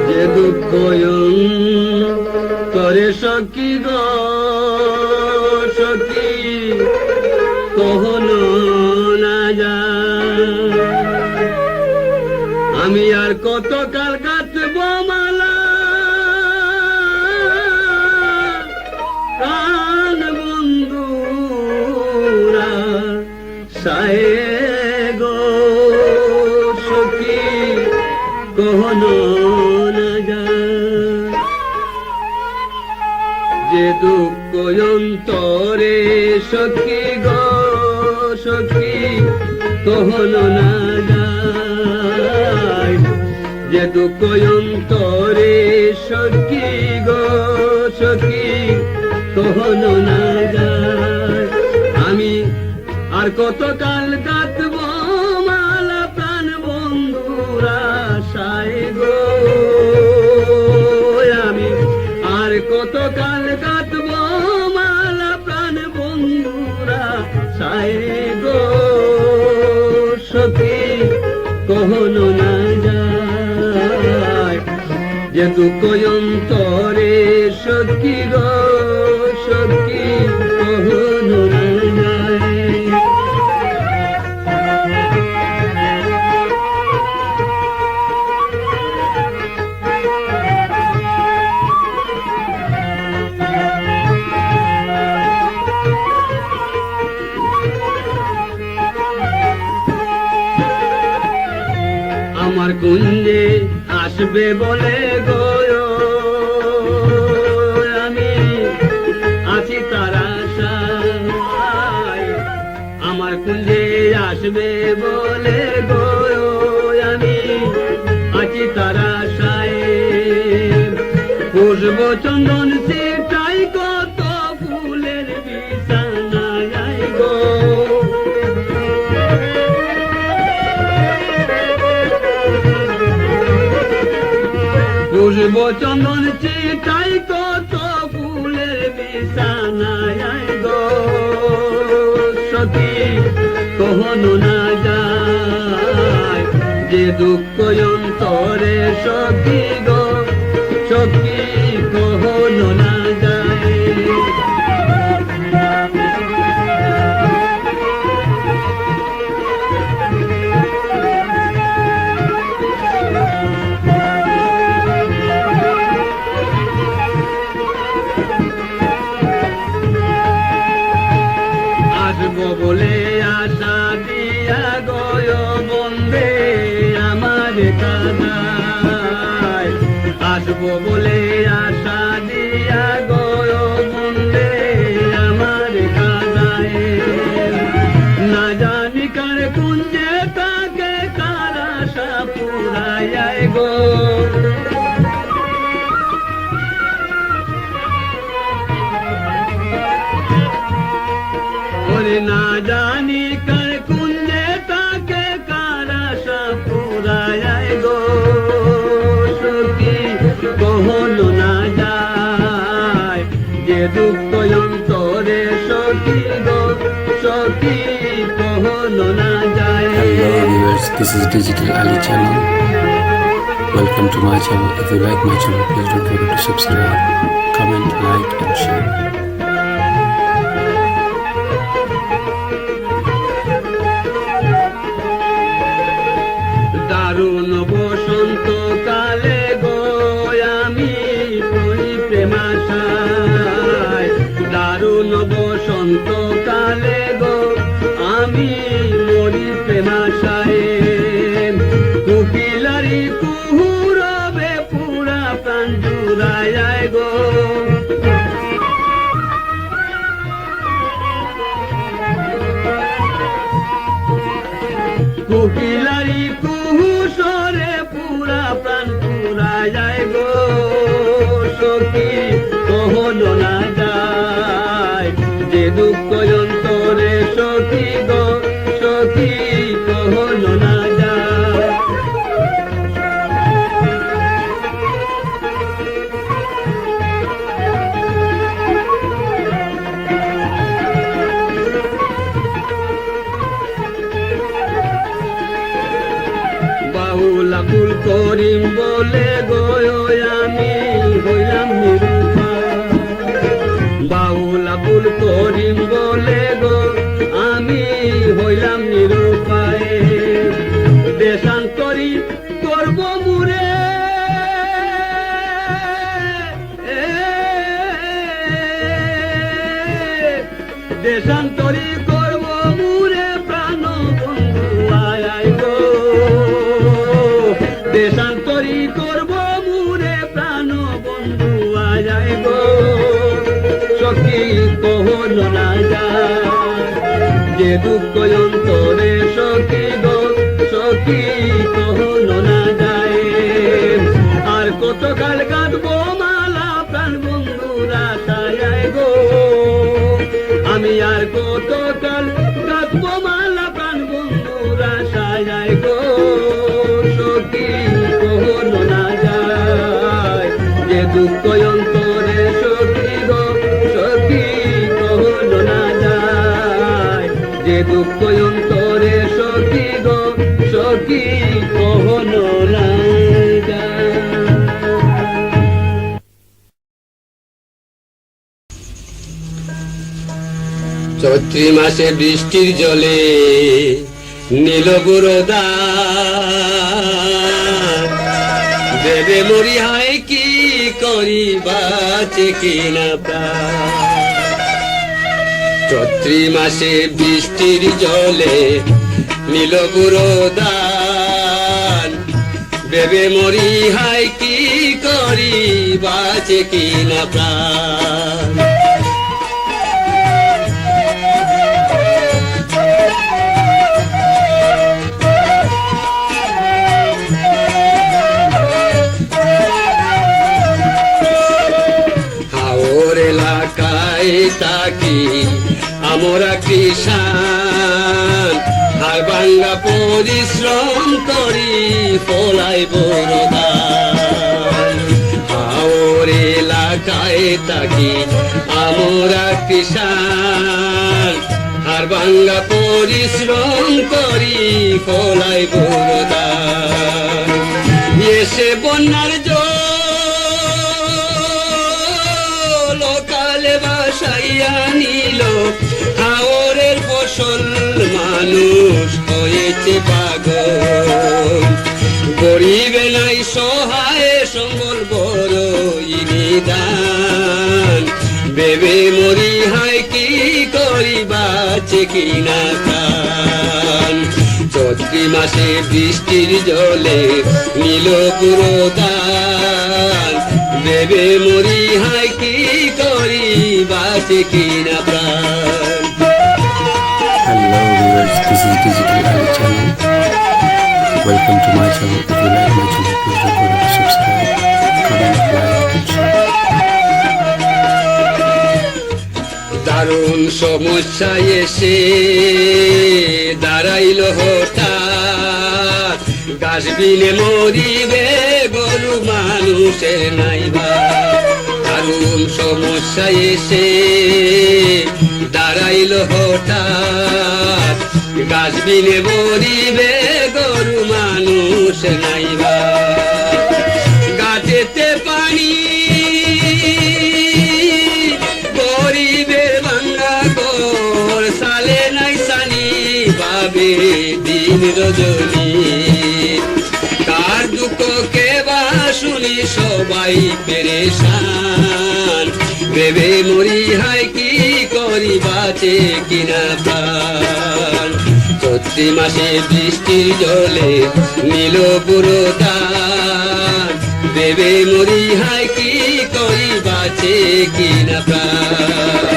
যে দুঃখ করে সখী গো সখী কখনো না যায়, আমি আর কত কাল কাটব মালা, প্রাণ বন্ধুরা সায়ে গো সখী কখনো না যায়, যে দুঃখ অন্তরে সখী গো সখী কখনো না যায়, যে দুঃখ অন্তরে সখী গো সখী কখনো না যায়, আমি আর কত কাল কাটব মালা প্রাণ বন্ধুরা সায় গো, আমি আর কত কাল কাটব মালা প্রাণ বন্ধুরা সায় গো সখী কখনো না যায়, যে দুঃখ অন্তরে সখী গো সখী কখনো না যায়। আসবে বলে গো আমি আছি তার আশায়, আমার কুঞ্জে আসবে বলে গো আমি আছি তার আশায়। পুষ্প চন্দন ছিটাই কত ফুলের বিছানায় গো, পুষ্প চন্দন ছিটাই কত ফুলের বিছানায় গো, সখী কখনো না যায় যে দুঃখ অন্তরে সখী গো, সখী কখনো না যায়। আসবো বলে আশা দিয়া গয় বন্দে আমার কাদায়, আসবো বলে আশা দিয়া গয় বন্দে আমার কাদায়, না জানি কার কুঞ্জে তাকে কার আশা পুরায় গো, ওরে না জানি কার কুঞ্জে তাকে কার আশা পুরায় গো, সখী কখনো না যায় যে দুঃখ অন্তরে সখী গো, সখী কখনো না যায়। Hello viewers, this is Digital Ali channel. Welcome to my channel. If you like my channel, please don't forget to subscribe, comment, like and share. দারুণ বসন্ত কালে গো আমি পড়ি প্রেমাশায়, দারুণ বসন্ত কালে গো আমি মরি প্রেমাশায়, কুকিলারি কুহুরবে পুরা প্রাণ জুড়ায় গো, কুকিলারি কুহু সরে পুরা প্রাণ পুরায় গো, সখী কখনো না যায় যে দুঃখ অন্তরে সখী গো, সখী কখনো না যায়। বাউলা কুল করিম বলে গো আমি হইলাম নিরুপায়, বাউলা কুল করিম বলে গো আমি হইলাম নিরুপায়, দেশান্তরি করব মুরে দেশান্তরি করব মুরে প্রাণ বন্ধু আয় গো, দেশান্তরি করব মুরে প্রাণ বন্ধু আয় গো, সখী কখনো না যায় যে দুঃখ অন্তরে সখী গো, সখী কখনো না যায়। আর কত কাল কাঁদবো মালা প্রাণ বন্ধুরা আশায় গো, আমি আর কত কাল কাঁদবো মালা প্রাণ বন্ধুরা আশায় গো, সখী কখনো না যায় যে দুঃখ অন্তরে সখী গো, সখী কখনো না যায় যে দুঃখ অন্তরে সখী গো, সখী কখনো না যায়। চৈত্রী মাসে বৃষ্টির জলে নীল গুরুদা দেবে মরি হায় কি করি বাঁচে কিনা প্রাণ, চৈত্রী মাসে বৃষ্টির জলে নীল গুরুদান বেবে মরি হাই কি করি বাঁচে কিনা প্রাণ হাওর এলাকায় তাকি আমরা কৃষাণ হাড় ভাঙ্গা পরিশ্রম করি ফলাই বড় ধান হাওর এলাকায় তাকি আমরা কৃষাণ হাড় ভাঙ্গা পরিশ্রম করি ফলাই বড় ধান এসে বন্যার লোকালে বাসাইয়া নিল হাওরের ফসল মানুষ হয়েছে পাগল গরিবে নাই সহায় সম্বল বড় নিদান বেবে মরি হাই কি করি বাঁচে কিনা প্রাণ চৈত্রি মাসে বৃষ্টির জলে নীল পুরো দান বেবে মরি হাই কি করি বাঁচে কিনা প্রাণ Hello viewers, this is Digital Ali channel. Welcome to my channel. If you like my channel, please don't forget to subscribe, comment, like and share. দারুণ সমস্যা এসে দাঁড়াইল হঠাৎ গাছ বিনে মরিবে গরু মানুষের নাইবা দারুণ সমস্যা এসে দাঁড়াইল হঠাৎ গাছ বিনে মরিবে গরু মানুষ নাইবা গাছেতে পানি দিন রজনী কার দুঃখ কে বা শুনি সবাই পেরেশান বেবে মরি হাই কি করি বাঁচে কিনা প্রাণ চৈত্রি মাসে বৃষ্টির জলে নীল পুরো দান বেবে মরি হাই কি করি বাঁচে কিনা প্রাণ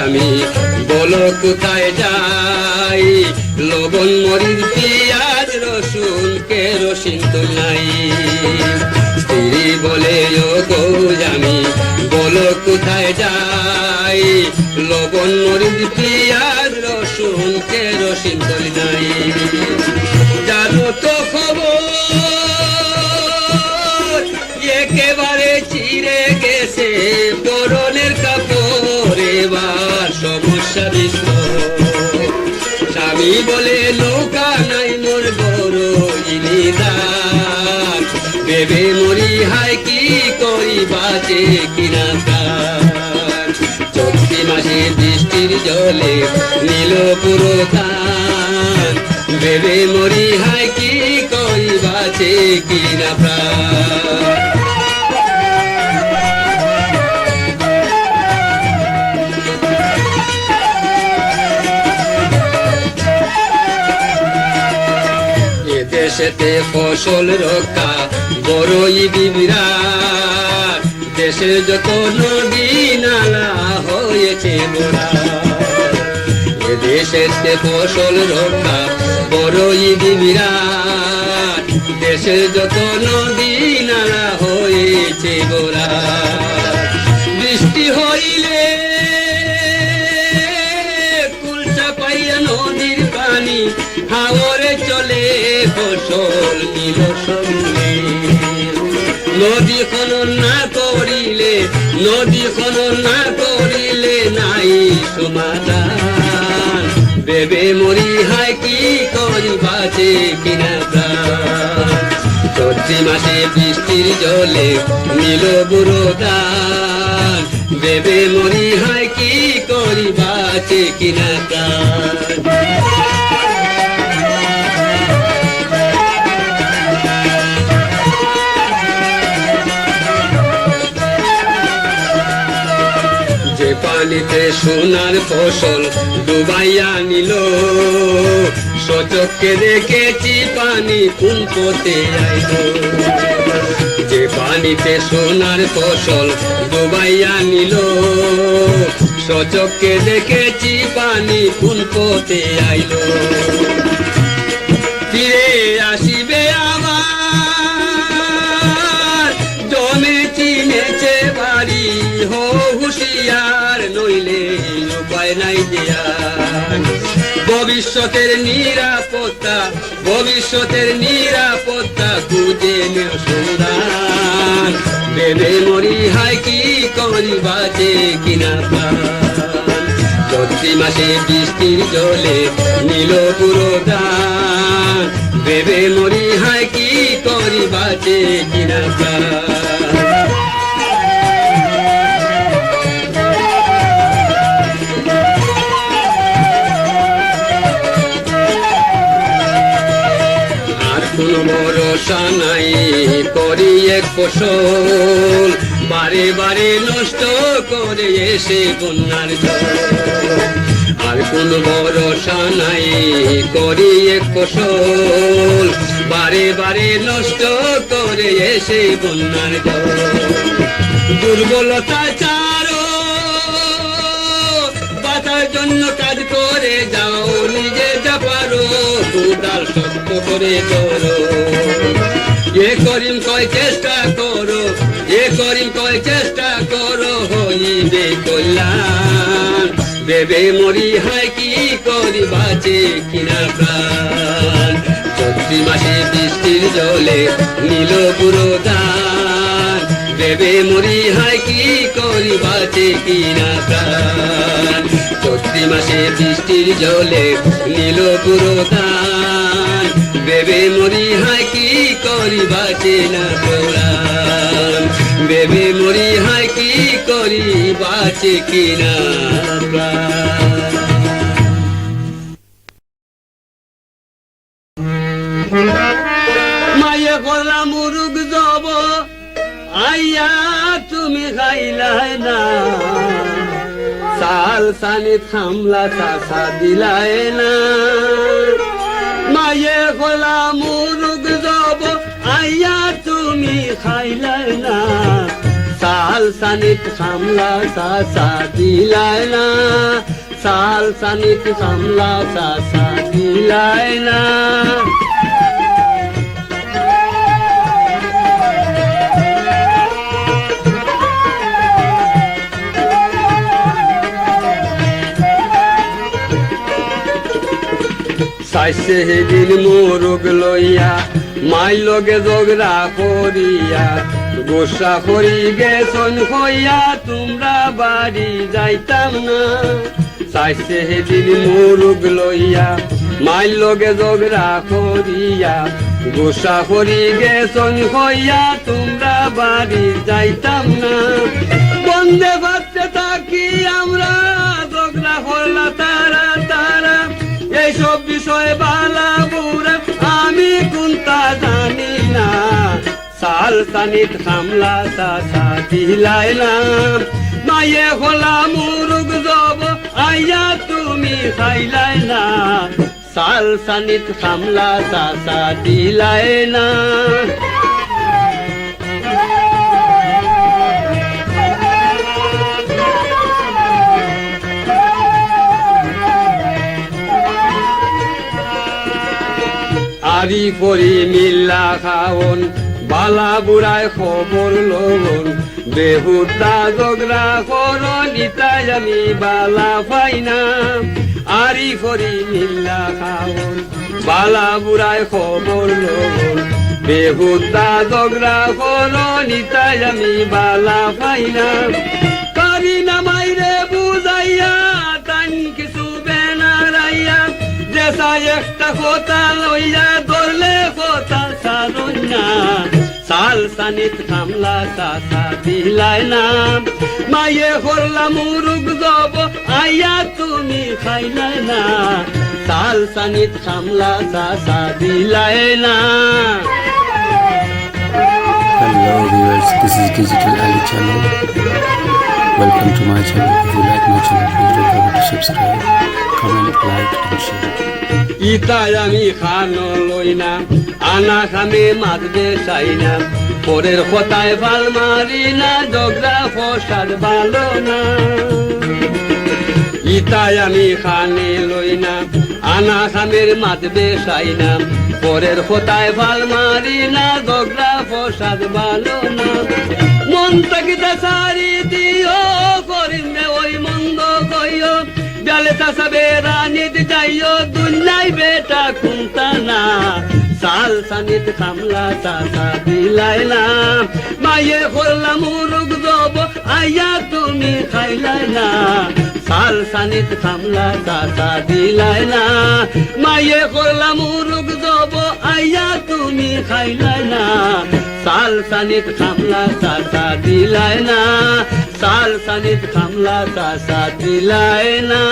আমি বলো কোথায় যাই লবণ মরিচ পেঁয়াজ রসুন কেরোসিন তো নাই স্ত্রী বলে ও গো আমি বলো কোথায় যাই লবণ মরিচ পেঁয়াজ রসুন কেরোসিন তো নাই জানো তো খবর একেবারে চিরে গেছে পরনের কাপড় এবার সমস্যা বিশ্ব স্বামী বলে নৌকা নাই মোর বড় নিদান বেবে মরি হাই কি করি বাঁচে কিনা প্রাণ চৈত্রি মাসে বৃষ্টির জলে নীল পুরো ধান বেবে মরি হাই কি করি বাঁচে কিনা প্রাণ দেশেতে ফসল রক্ষা বড়ই বিরাট দেশে যত নদী নালা হয়েছে মোরা দেশেতে ফসল রক্ষা বড়ই বিরাট দেশে যত নদী নালা হয়েছে মোরা বৃষ্টি হইলে কুলচা পাইয়া নদীর পানি হাওরে চলে ফসল নিল সঙ্গে নদী খনন না করিলে নাই সমাধান বেবে মরি হাই কি করি বাঁচে কিনা প্রাণ চৈত্রি মাসে বৃষ্টির জলে নীল বুড়ো দান বেবে মরি হাই কি করি বাঁচে কিনা প্রাণ পানিতে সোনার ফসল ডুবাইয়া নিল সচক্ষে দেখেছি পানি কোন পথে আইল যে পানিতে সোনার ফসল ডুবাইয়া নিল সচক্ষে দেখেছি পানি কোন পথে আইল ফিরে আসিবে আবার জমে চিনেছে বাড়ি হো হুশিয়ার নইলে উপায় নাই দেয়ার ভবিষ্যতের নিরাপত্তা খুঁজে নেও সন্ধান ভেবে মরি হায় কি করি বাঁচে কিনা প্রাণ চৈত্র মাসে বৃষ্টির জলে নীল পুরো দান ভেবে মরি হায় কি করি বাঁচে কিনা প্রাণ কোন ভরসা নাই করি এক ফসল বারে বারে নষ্ট করে এসে বন্যার জল আর কোন ভরসা নাই করি এক ফসল বারে বারে নষ্ট করে এসে বন্যার জল দুর্বলতা চারো বাঁচার জন্য কাজ করে যাও নিজে যা পারো দুদাল শক্ত করে ধরো এ করিম কয় চেষ্টা করো হইবে কল্যাণ ভেবে মরি হায় কি করি বাঁচে কিনা প্রাণ চৈত্র মাসে বৃষ্টির জলে নীল পুরো দান ভেবে মরি হায় কি করি বাঁচে কিনা প্রাণ চৈত্র মাসে বৃষ্টির জলে নীল পুরো দান ভেবে মরি হায় কি করি বাঁচে না প্রাণ ভেবে মরি হায় কি করি বাঁচে কিনা প্রাণ মায়ে গলা মুরুগ যাব আইয়া তুমি খাইলাই না সাল সানি থামলা চাষা দিলাই না মায়ে গলা মুরুগ যাব আইয়া তুমি খাইলাই না সাল সানি থামলা চাষা দিলাই না সাল সানি থামলা চাষা দিলাই না চাইছে সেদিন মোরগ লইয়া মাই লগে ঝগড়া করিয়া গোসা করি গেছন হইয়া তোমরা বাড়ি যাইতাম না চাইছে সেদিন মোরগ লইয়া মাই লগে ঝগড়া করিয়া গোসা করি গেছন হইয়া তোমরা বাড়ি যাইতাম না বন্দে ভাবতে থাকি আমরা ঝগড়া করলা তারা তারা এইসব বিষয়ে বালা বুড়া আমি কোনটা জানি না সাল সানিত হামলা চাষা দিলাইলাম মায়ে হলা মুরুগ যাব আইয়া তুমি খাইলাই না সাল সানিত হামলা চাষা দিলাই না আরি পরি মিল্লা খাওন বালা বুড়ায় খবর লবন বেহুদা ঝগড়া করন ইতাই আমি বালা পাই না আরি পরি মিল্লা খাওন বালা বুড়ায় খবর লবন বেহুদা ঝগড়া করন ইতাই আমি বালা পাই না কারি না মাইরে বুঝাইয়া তান কিছু বেনারাইয়া যেসা একটা কথা লইয়া ধরলে কথা সারুন না সাল সানিত খামলা চাষা দিলাই না মায়ে হরলা মুরুগ যাব আইয়া তুমি খাইলাই না সাল সানিত খামলা চাষা দিলাই না Hello viewers, this is Digital Ali channel. Welcome to my channel. If you like my channel, please don't forget to subscribe, comment, like and share. ইতাই আমি খানো লই না আনা খামে মাঝে চাই না পরের কথায় ভাল মারি না ঝগড়া ফসাদ ভালো না ইতাই আমি খানে লই না আনা খামের মাঝে চাই না পরের কথায় ভাল মারি না ঝগড়া ফসাদ ভালো না মন তাকিতা সারি দিও করিমে ওই মন্দ কইও ডালে তাসাবে রানিত যাইও দুনিয়ায় বেটা কুন্তা না সাল সানিত খামলা তাসা দিলাই না মায়ে করলাম মুরুগ দব আয়া তুমি খাইলাই না সাল সানিত খামলা তাসা দিলাই না মায়ে করলাম মুরুগ দব আয়া তুমি খাইলাই না সাল সানিত খামলা তাসা দিলাই না সাল সানিত খামলা তাসা দিলাই না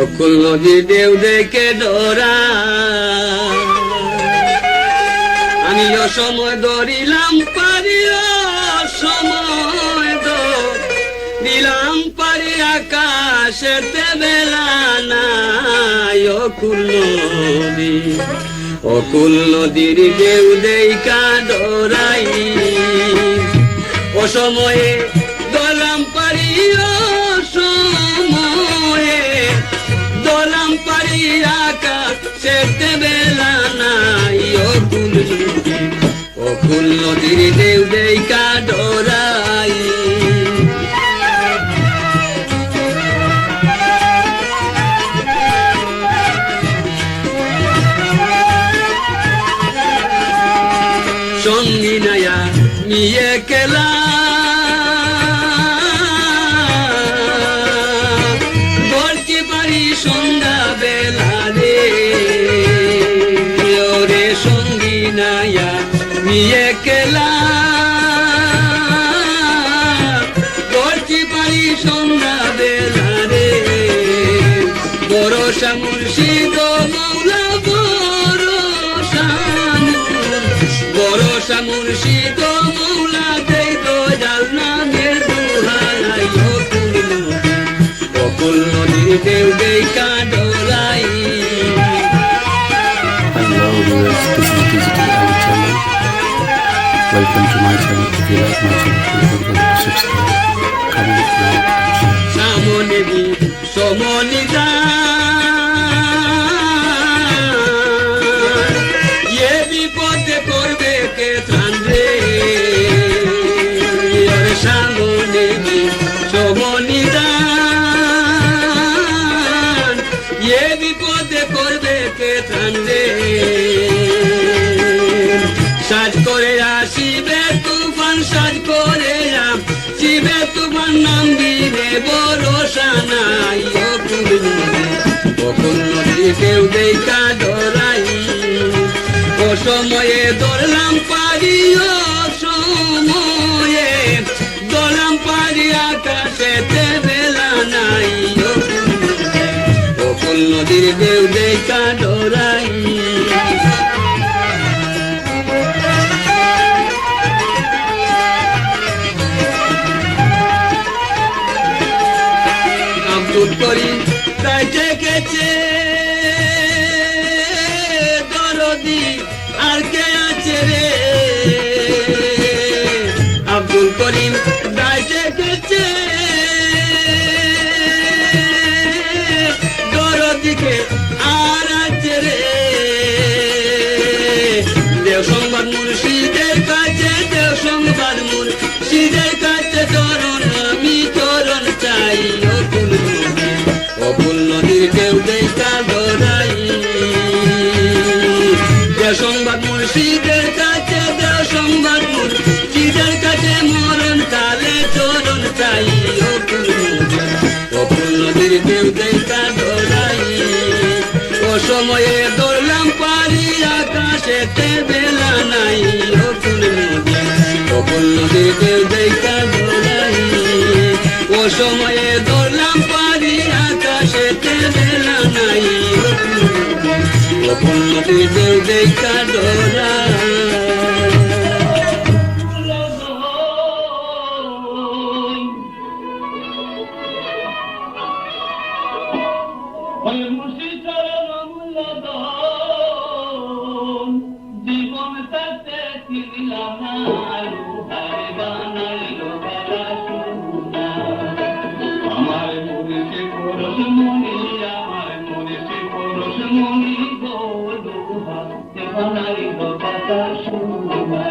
অকুল নদী দেউ দেখে ডরা আমি অসময় ধরিলাম পারি অসময় দিলাম পারি আকাশেতে বেলা নাই অকুল নদীর দেউ দেখা ডরাই অসময়ে দলাম পারি অসময়ে দলাম পারি আকাশেতে বেলা নাই অকুল নদীর দেউ দেখা ডরাই সঙ্গী নয়া নিয়ে কেলা বলতে পারি সন্ধ্যা বেলা রে ওরে সঙ্গী নয়া নিয়ে কেলা বলতে পারি সন্ধ্যা বেলা রে ভরসা মুর্শিদ মৌলা ভরসা মুর্শিদ মৌলা দেই তো জাল নামের দুহাই অকুল নদীর দেউ দেখা ডরাই Hello viewers, this is Digital Ali channel. Welcome to my channel. If you like my channel, please don't forget to subscribe, comment, like and share. সামনে বি সমনি দা এ বিপদে করবে কে ত্রাণ রে সামনে বি সমনি দা এ বিপদে করবে কে ত্রাণ রে সাজ করে আসিবে তুফান সাজ করে শিবে তুফান নাম দিবে ভরসা নাই অকুল নদী কেউ দেখা ডরাই অসময়ে দরলাম পারি অসময়ে দরলাম পারি আকাশেতে বেলা নাই অকুল নদীর কেউ দেখা ডরাই আব্দুল করিম তাই ডেকেছে দরদি আর কে আছে রে আব্দুল করিম তাই ডেকেছে দরদিকে আর আছে রে দেও সংবাদ মুর্শিদের কাছে দেও সংবাদ মুর্শিদের কাছে চরণ আমি চরণ চাই অকুল নদীর কেউ দেখা ডরাই দেও সংবাদ মুর্শিদের কাছে দেও সংবাদ মুর্শিদের কাছে মরণ কালে চরণ চাই অকুল নদীর কেউ দেখা ডরাই অসময়ে দৌড়লাম পারি আকাশেতে বেলা নাই অকুল নদীর কেউ দেখা ডরাই সময়ে ধরলাম পারি আকাশেতে বেলা নাই গোপন নদীতে দেখা ডোরা জীবন তাতে কিনলাম না হায় বানাইল আমার মনে সে পরশ মনি আমার মনে সে পরশ মনি গো হাতে বানাইল কথা শুনা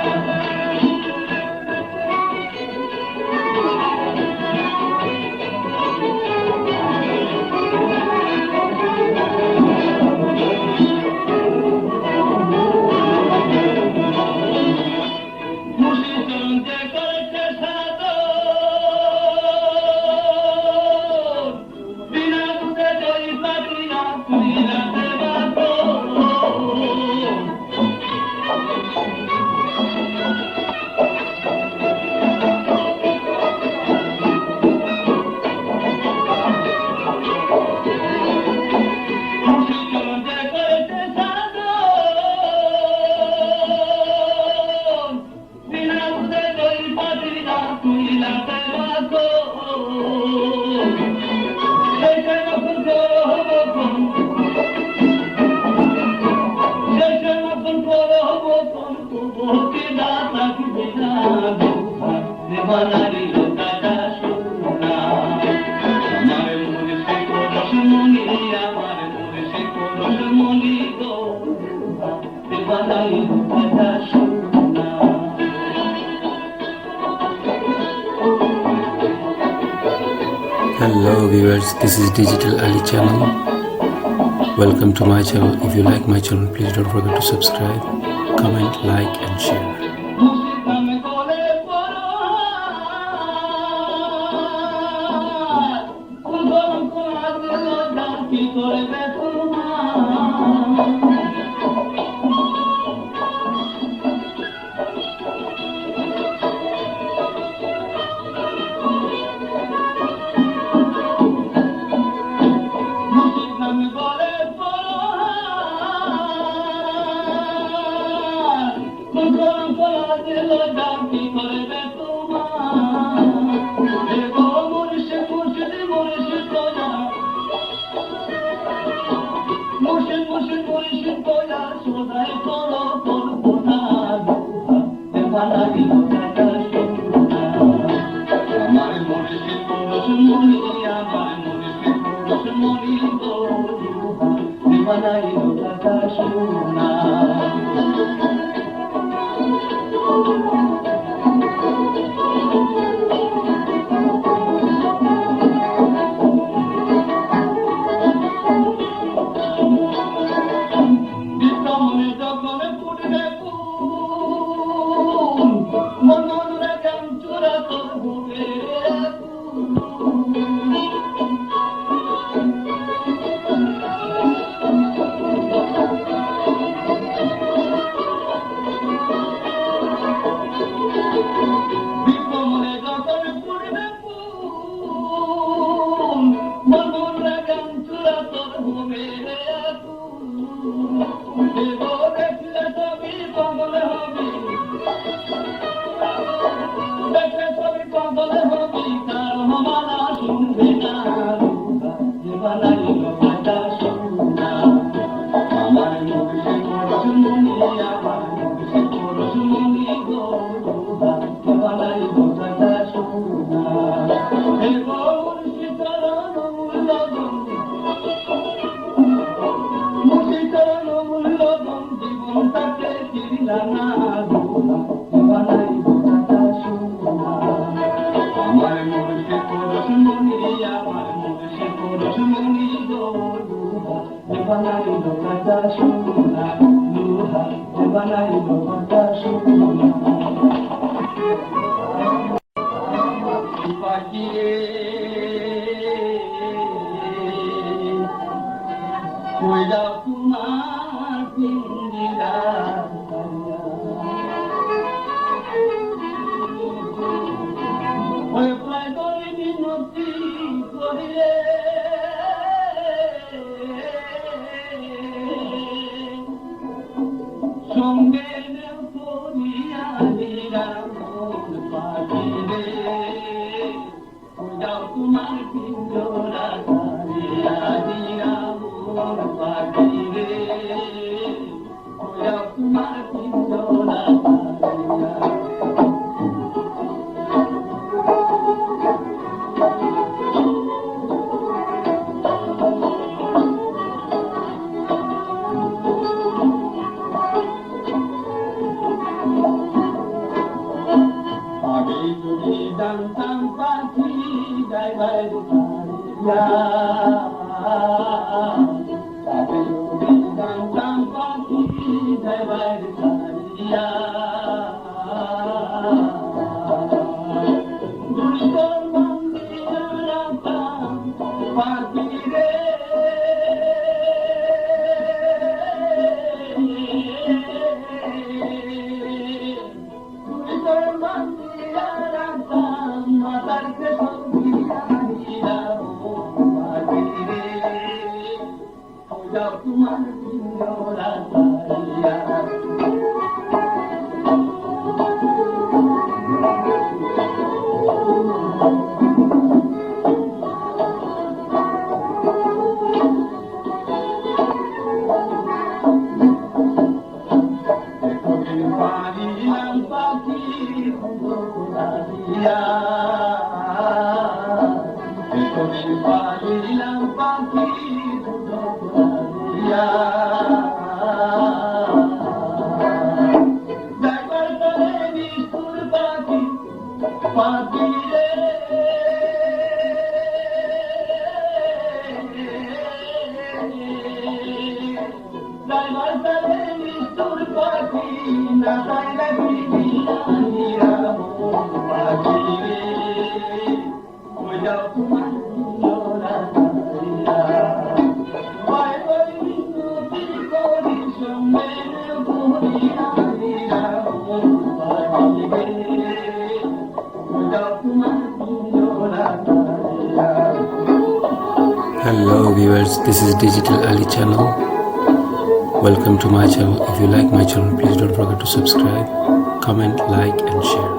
Hello viewers, this is Digital Ali channel. Welcome to my channel. If you like my channel, please don't forget to subscribe, comment, like and share. Oye, পাখি রে যাও তোমার পিঞ্জরা ছাড়িয়া দিয়া মন পাখি রে যাও তোমার পিঞ্জরা ছাড়িয়া জানতাম পাখি যাইবার ছাড়িয়া জানতাম পাখি যাইবার ছাড়িয়া দুর্গর মন্দিরা রাখতাম পাখি রে দুর্গর মন্দিরা মাতারকে সঙ্গিয়া পাখি রে যাও তোমার পিঞ্জরা ছাড়িয়া পারিলাম পাখি পারিলাম পাখি যাইবার তরে নিষ্ঠুর পাখি পাখি রে যাইবার তরে নিষ্ঠুর পাখি না যাইলে বিধিয়া পাখি রে যাও তোমার পিঞ্জরা ছাড়িয়া ভয় করি মিনতি করি সঙ্গের করিয়া পাখি রে যাও তোমার পিঞ্জরা ছাড়িয়া Hello viewers, this is Digital Ali channel. Welcome to my channel. If you like my channel, please don't forget to subscribe, comment, like and share.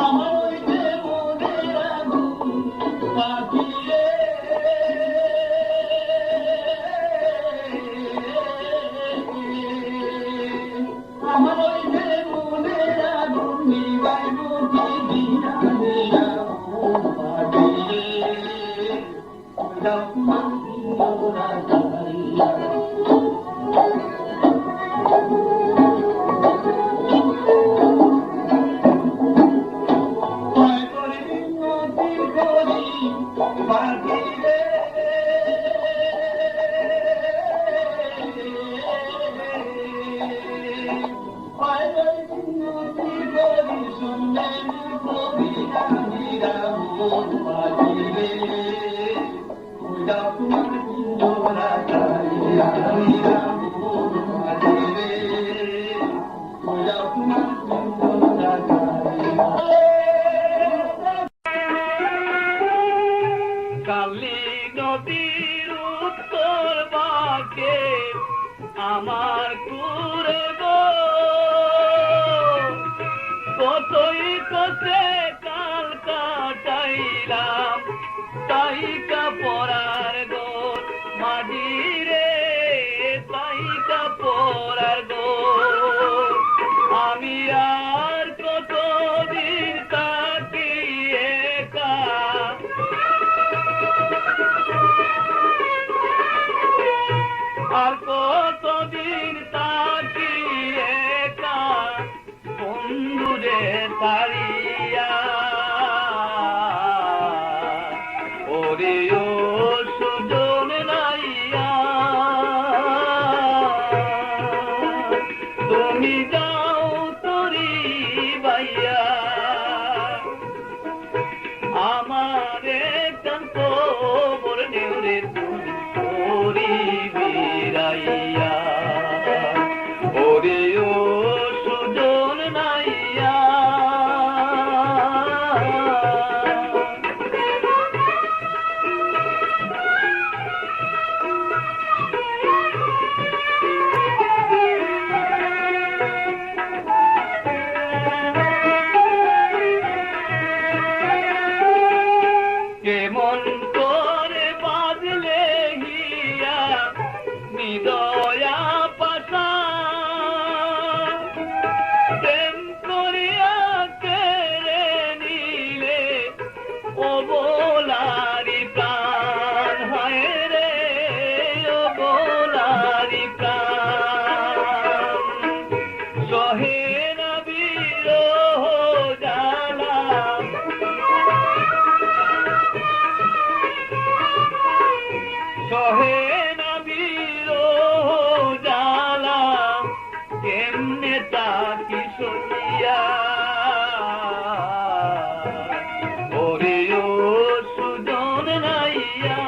আমার ওই যে মনের আগুন পাখি রে আমার ওই যে মনের আগুন নিবাইব কি বিনা দিয়া পাখি রে যাও তোমার পিঞ্জরা ছাড়িয়া ভয় করি মিনতি করি পাখি রে ভয় করি মিনতি করি সঙ্গের করিয়া পাখি রে যাও তোমার পিঞ্জরা ছাড়িয়া পাখি রে যাও তোমার পিঞ্জরা ছাড়িয়া কালী নদীর উত্তর বাঁকে আমার কুরে গো কতই কষ্টে কাল কাটাইলাম তাইকা পরার গো মাটি রে তাইকা পরার গো আমি আর কতদিন থাকি একা আর কতদিন থাকি একা বন্ধুরে তারিয়া ওরে ও সুজন নাইয়া তুমি যাও তরি বাইয়া আমারে কান্ত মোর নেউরে তুমি করি বিরাইয়া ওরে সহে না বিরহ জ্বালা সহে না বিরহ জ্বালা কেমনে তাকি সইয়া ওরে ও সুজন নাইয়া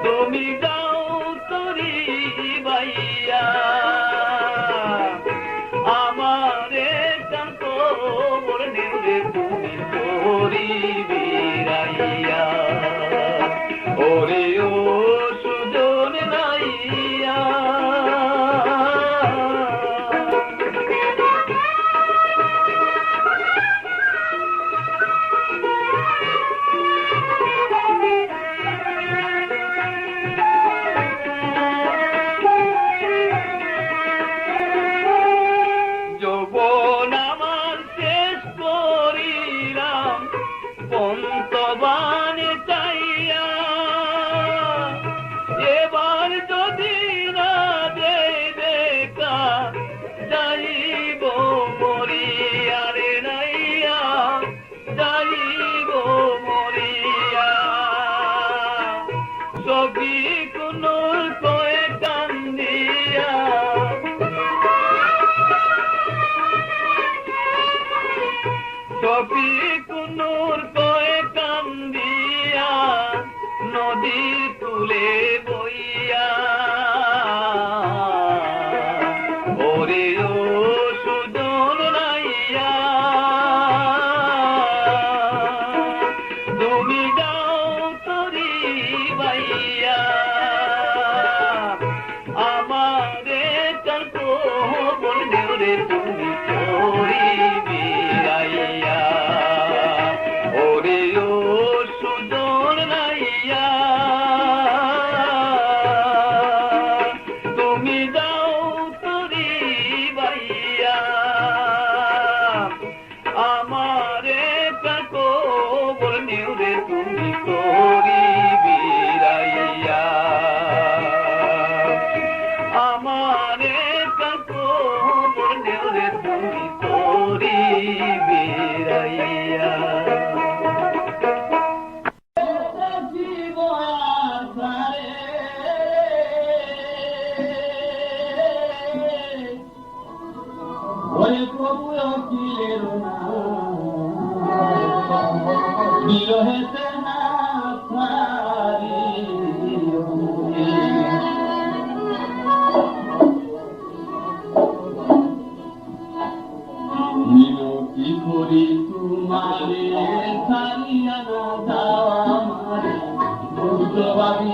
তুমি যাও তরি বাইয়া আমারে চান্ত বর্ণে তুমি তরি বিরাইয়া ওরে ও সুজন নাইয়া যৌবন আমার শেষ করিলাম পন্তবানে চাইয়া এবার যদি না দেয় দেখা যাইব মরিয়া রে নাইয়া যাইব মরিয়া সবই কোনো কয়ে কান্দিয়া সবই কুনুর কয়ে কান্দিয়া নদীর তুলে বইয়া ওরে ও সুজন নাইয়া তুমি যাও তরি বাইয়া আমারে চান্ত বললে রে তুমি তরি বিরাইয়া ওরে ও সুজন নাইয়া তুমি যাও তরি বাইয়া আমারে কাকো বললে রে তুমি তরি বিরাইয়া আমারে কাকো বললে রে তুমি তরি বিরাইয়া ওরে প্রভু অখিলের বিরহেতে না পারি মিনতি করি তোমারে ছাড়িয়া না যাও আমারে দুষ্ট ভাবি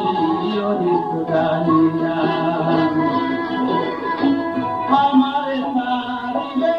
অনিষ্ট জানিয়া আমারে ছাড়িলে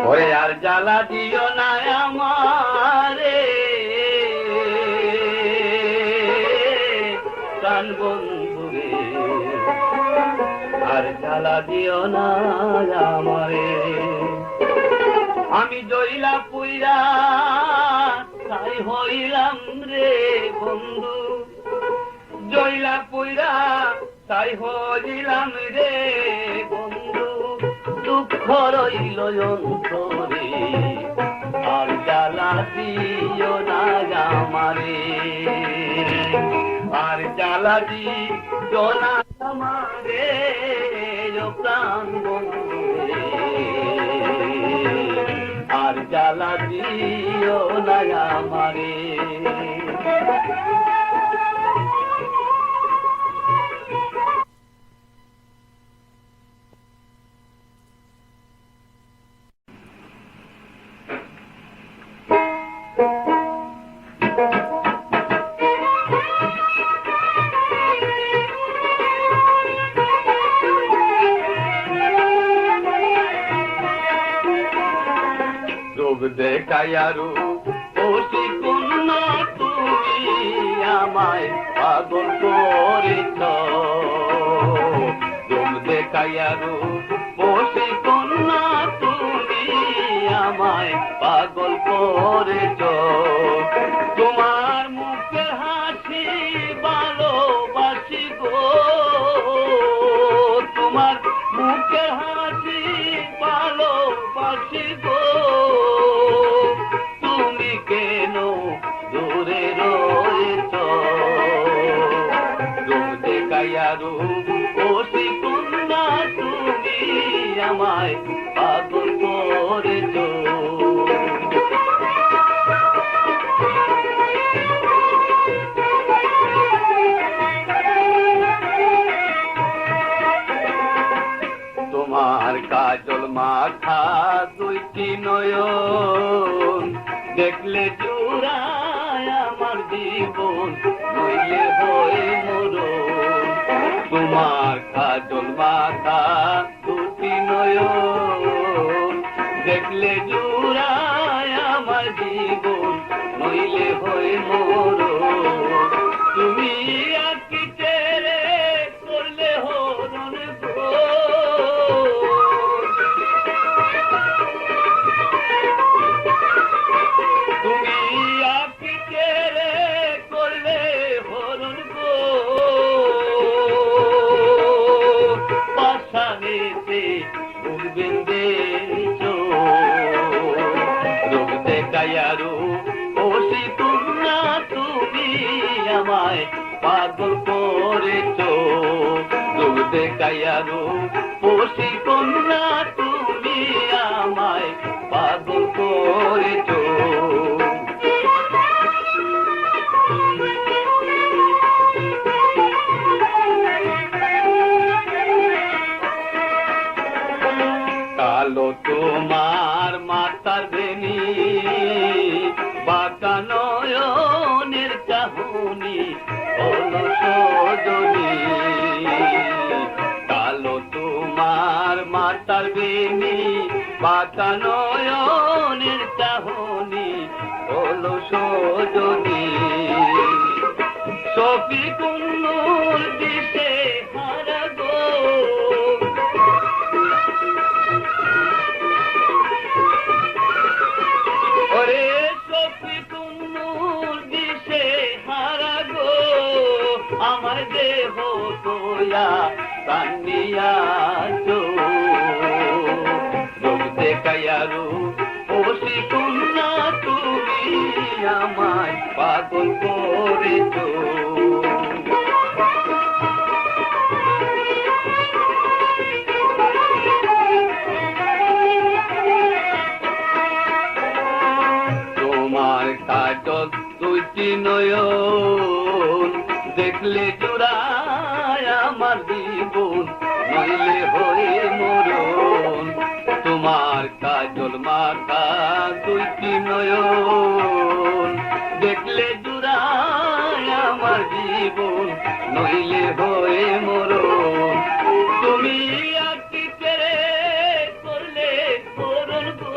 ওরে আর জ্বালা দিও না আমারে প্রাণ বন্ধুরে, আর জ্বালা দিও না আমারে। আমি জইলা পুইরা তাই হইলাম রে বন্ধু, জইলা পুইরা তাই হইলাম রে বন্ধু। দুঃখ রইল অন্তরে আর জ্বালা দিও না আমারে। আর জ্বালাজি জনা আমারে প্রাণ বন্ধু আর জ্বালাজি না আমারে রূপ দেখায়ারু বসি কন্যা তুমি আমায় পাগল করেছ রূপ দেখায়ারু বসি কন্যা তুমি আমায় পাগল করেছ তোমার মুখে হাসি ভালোবাসি গো তোমার মুখে হাসি ভালোবাসি গো তুমি কেন দূরে রয়েছ রূপ দেখায়ারু বসি কন্যা তুমি আমায় পাগল করেছ তোমার কাজল মাথা দুইটি নয়ন দেখলে জোড়ায় আমার জীবন নইলে হয়ে মরণ তোমার কাজল মাথা দুটি নয়ন দেখলে জোড়ায় আমার জীবন নইলে হয়ে মরণ তুমি আকি ছেড়ে করলে হরণ গো তুমি আকি ছেড়ে করলে হরণ গো পাশানেতে উঠবেন দেশ রূপ দেখায়ারু বসি কন্যা তুমি আমায় পাগল করেছ রূপ দেখায়ারু বসি কন্যা তুমি আমায় পাগল করেছ কালো তোমার মাতার বেনি বাঁকা নয়নের চাহনি হলো সজনী কালো তোমার মাতার বেনি বাঁকা নয়নের চাহনি হলো সজনী সফি কুন্নুর দিশে হারা গো ওরে সফি কুন্নুর দিশে হারা গো আমার দেহ তোয়া কান্নিয়া রূপ দেখায়ারু বসি কন্যা তুমি আমায় পাগল করেছ তোমার কাজল দুইটি নয়ন দেখলে জোড়ায় আমার জীবন নইলে হয়ে মরণ তোমার কাজল মাথা দুইটি নয়ন দেখলে জোড়ায় আমার জীবন নইলে হয়ে মরণ তুমি আকি ছেড়ে করলে করণ গো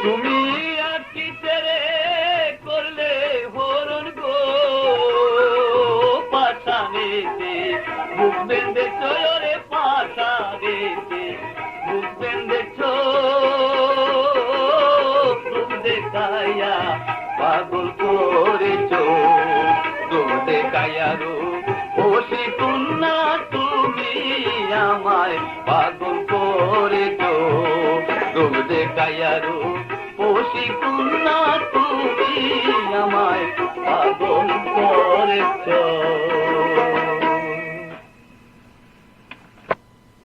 তুমি আকি ছেড়ে করলে হরণ গো পাশানেতে বুক বেঁধেছ রে পাশানেতে বুক বেঁধেছ রূপ দেখায়া পাগল করেছ রূপ দেখায়ারু বসি কন্যা তুমি আমায় পাগল করেছ রূপ দেখায়ারু কি কন্যা তুমি আমায় পাগল করেছ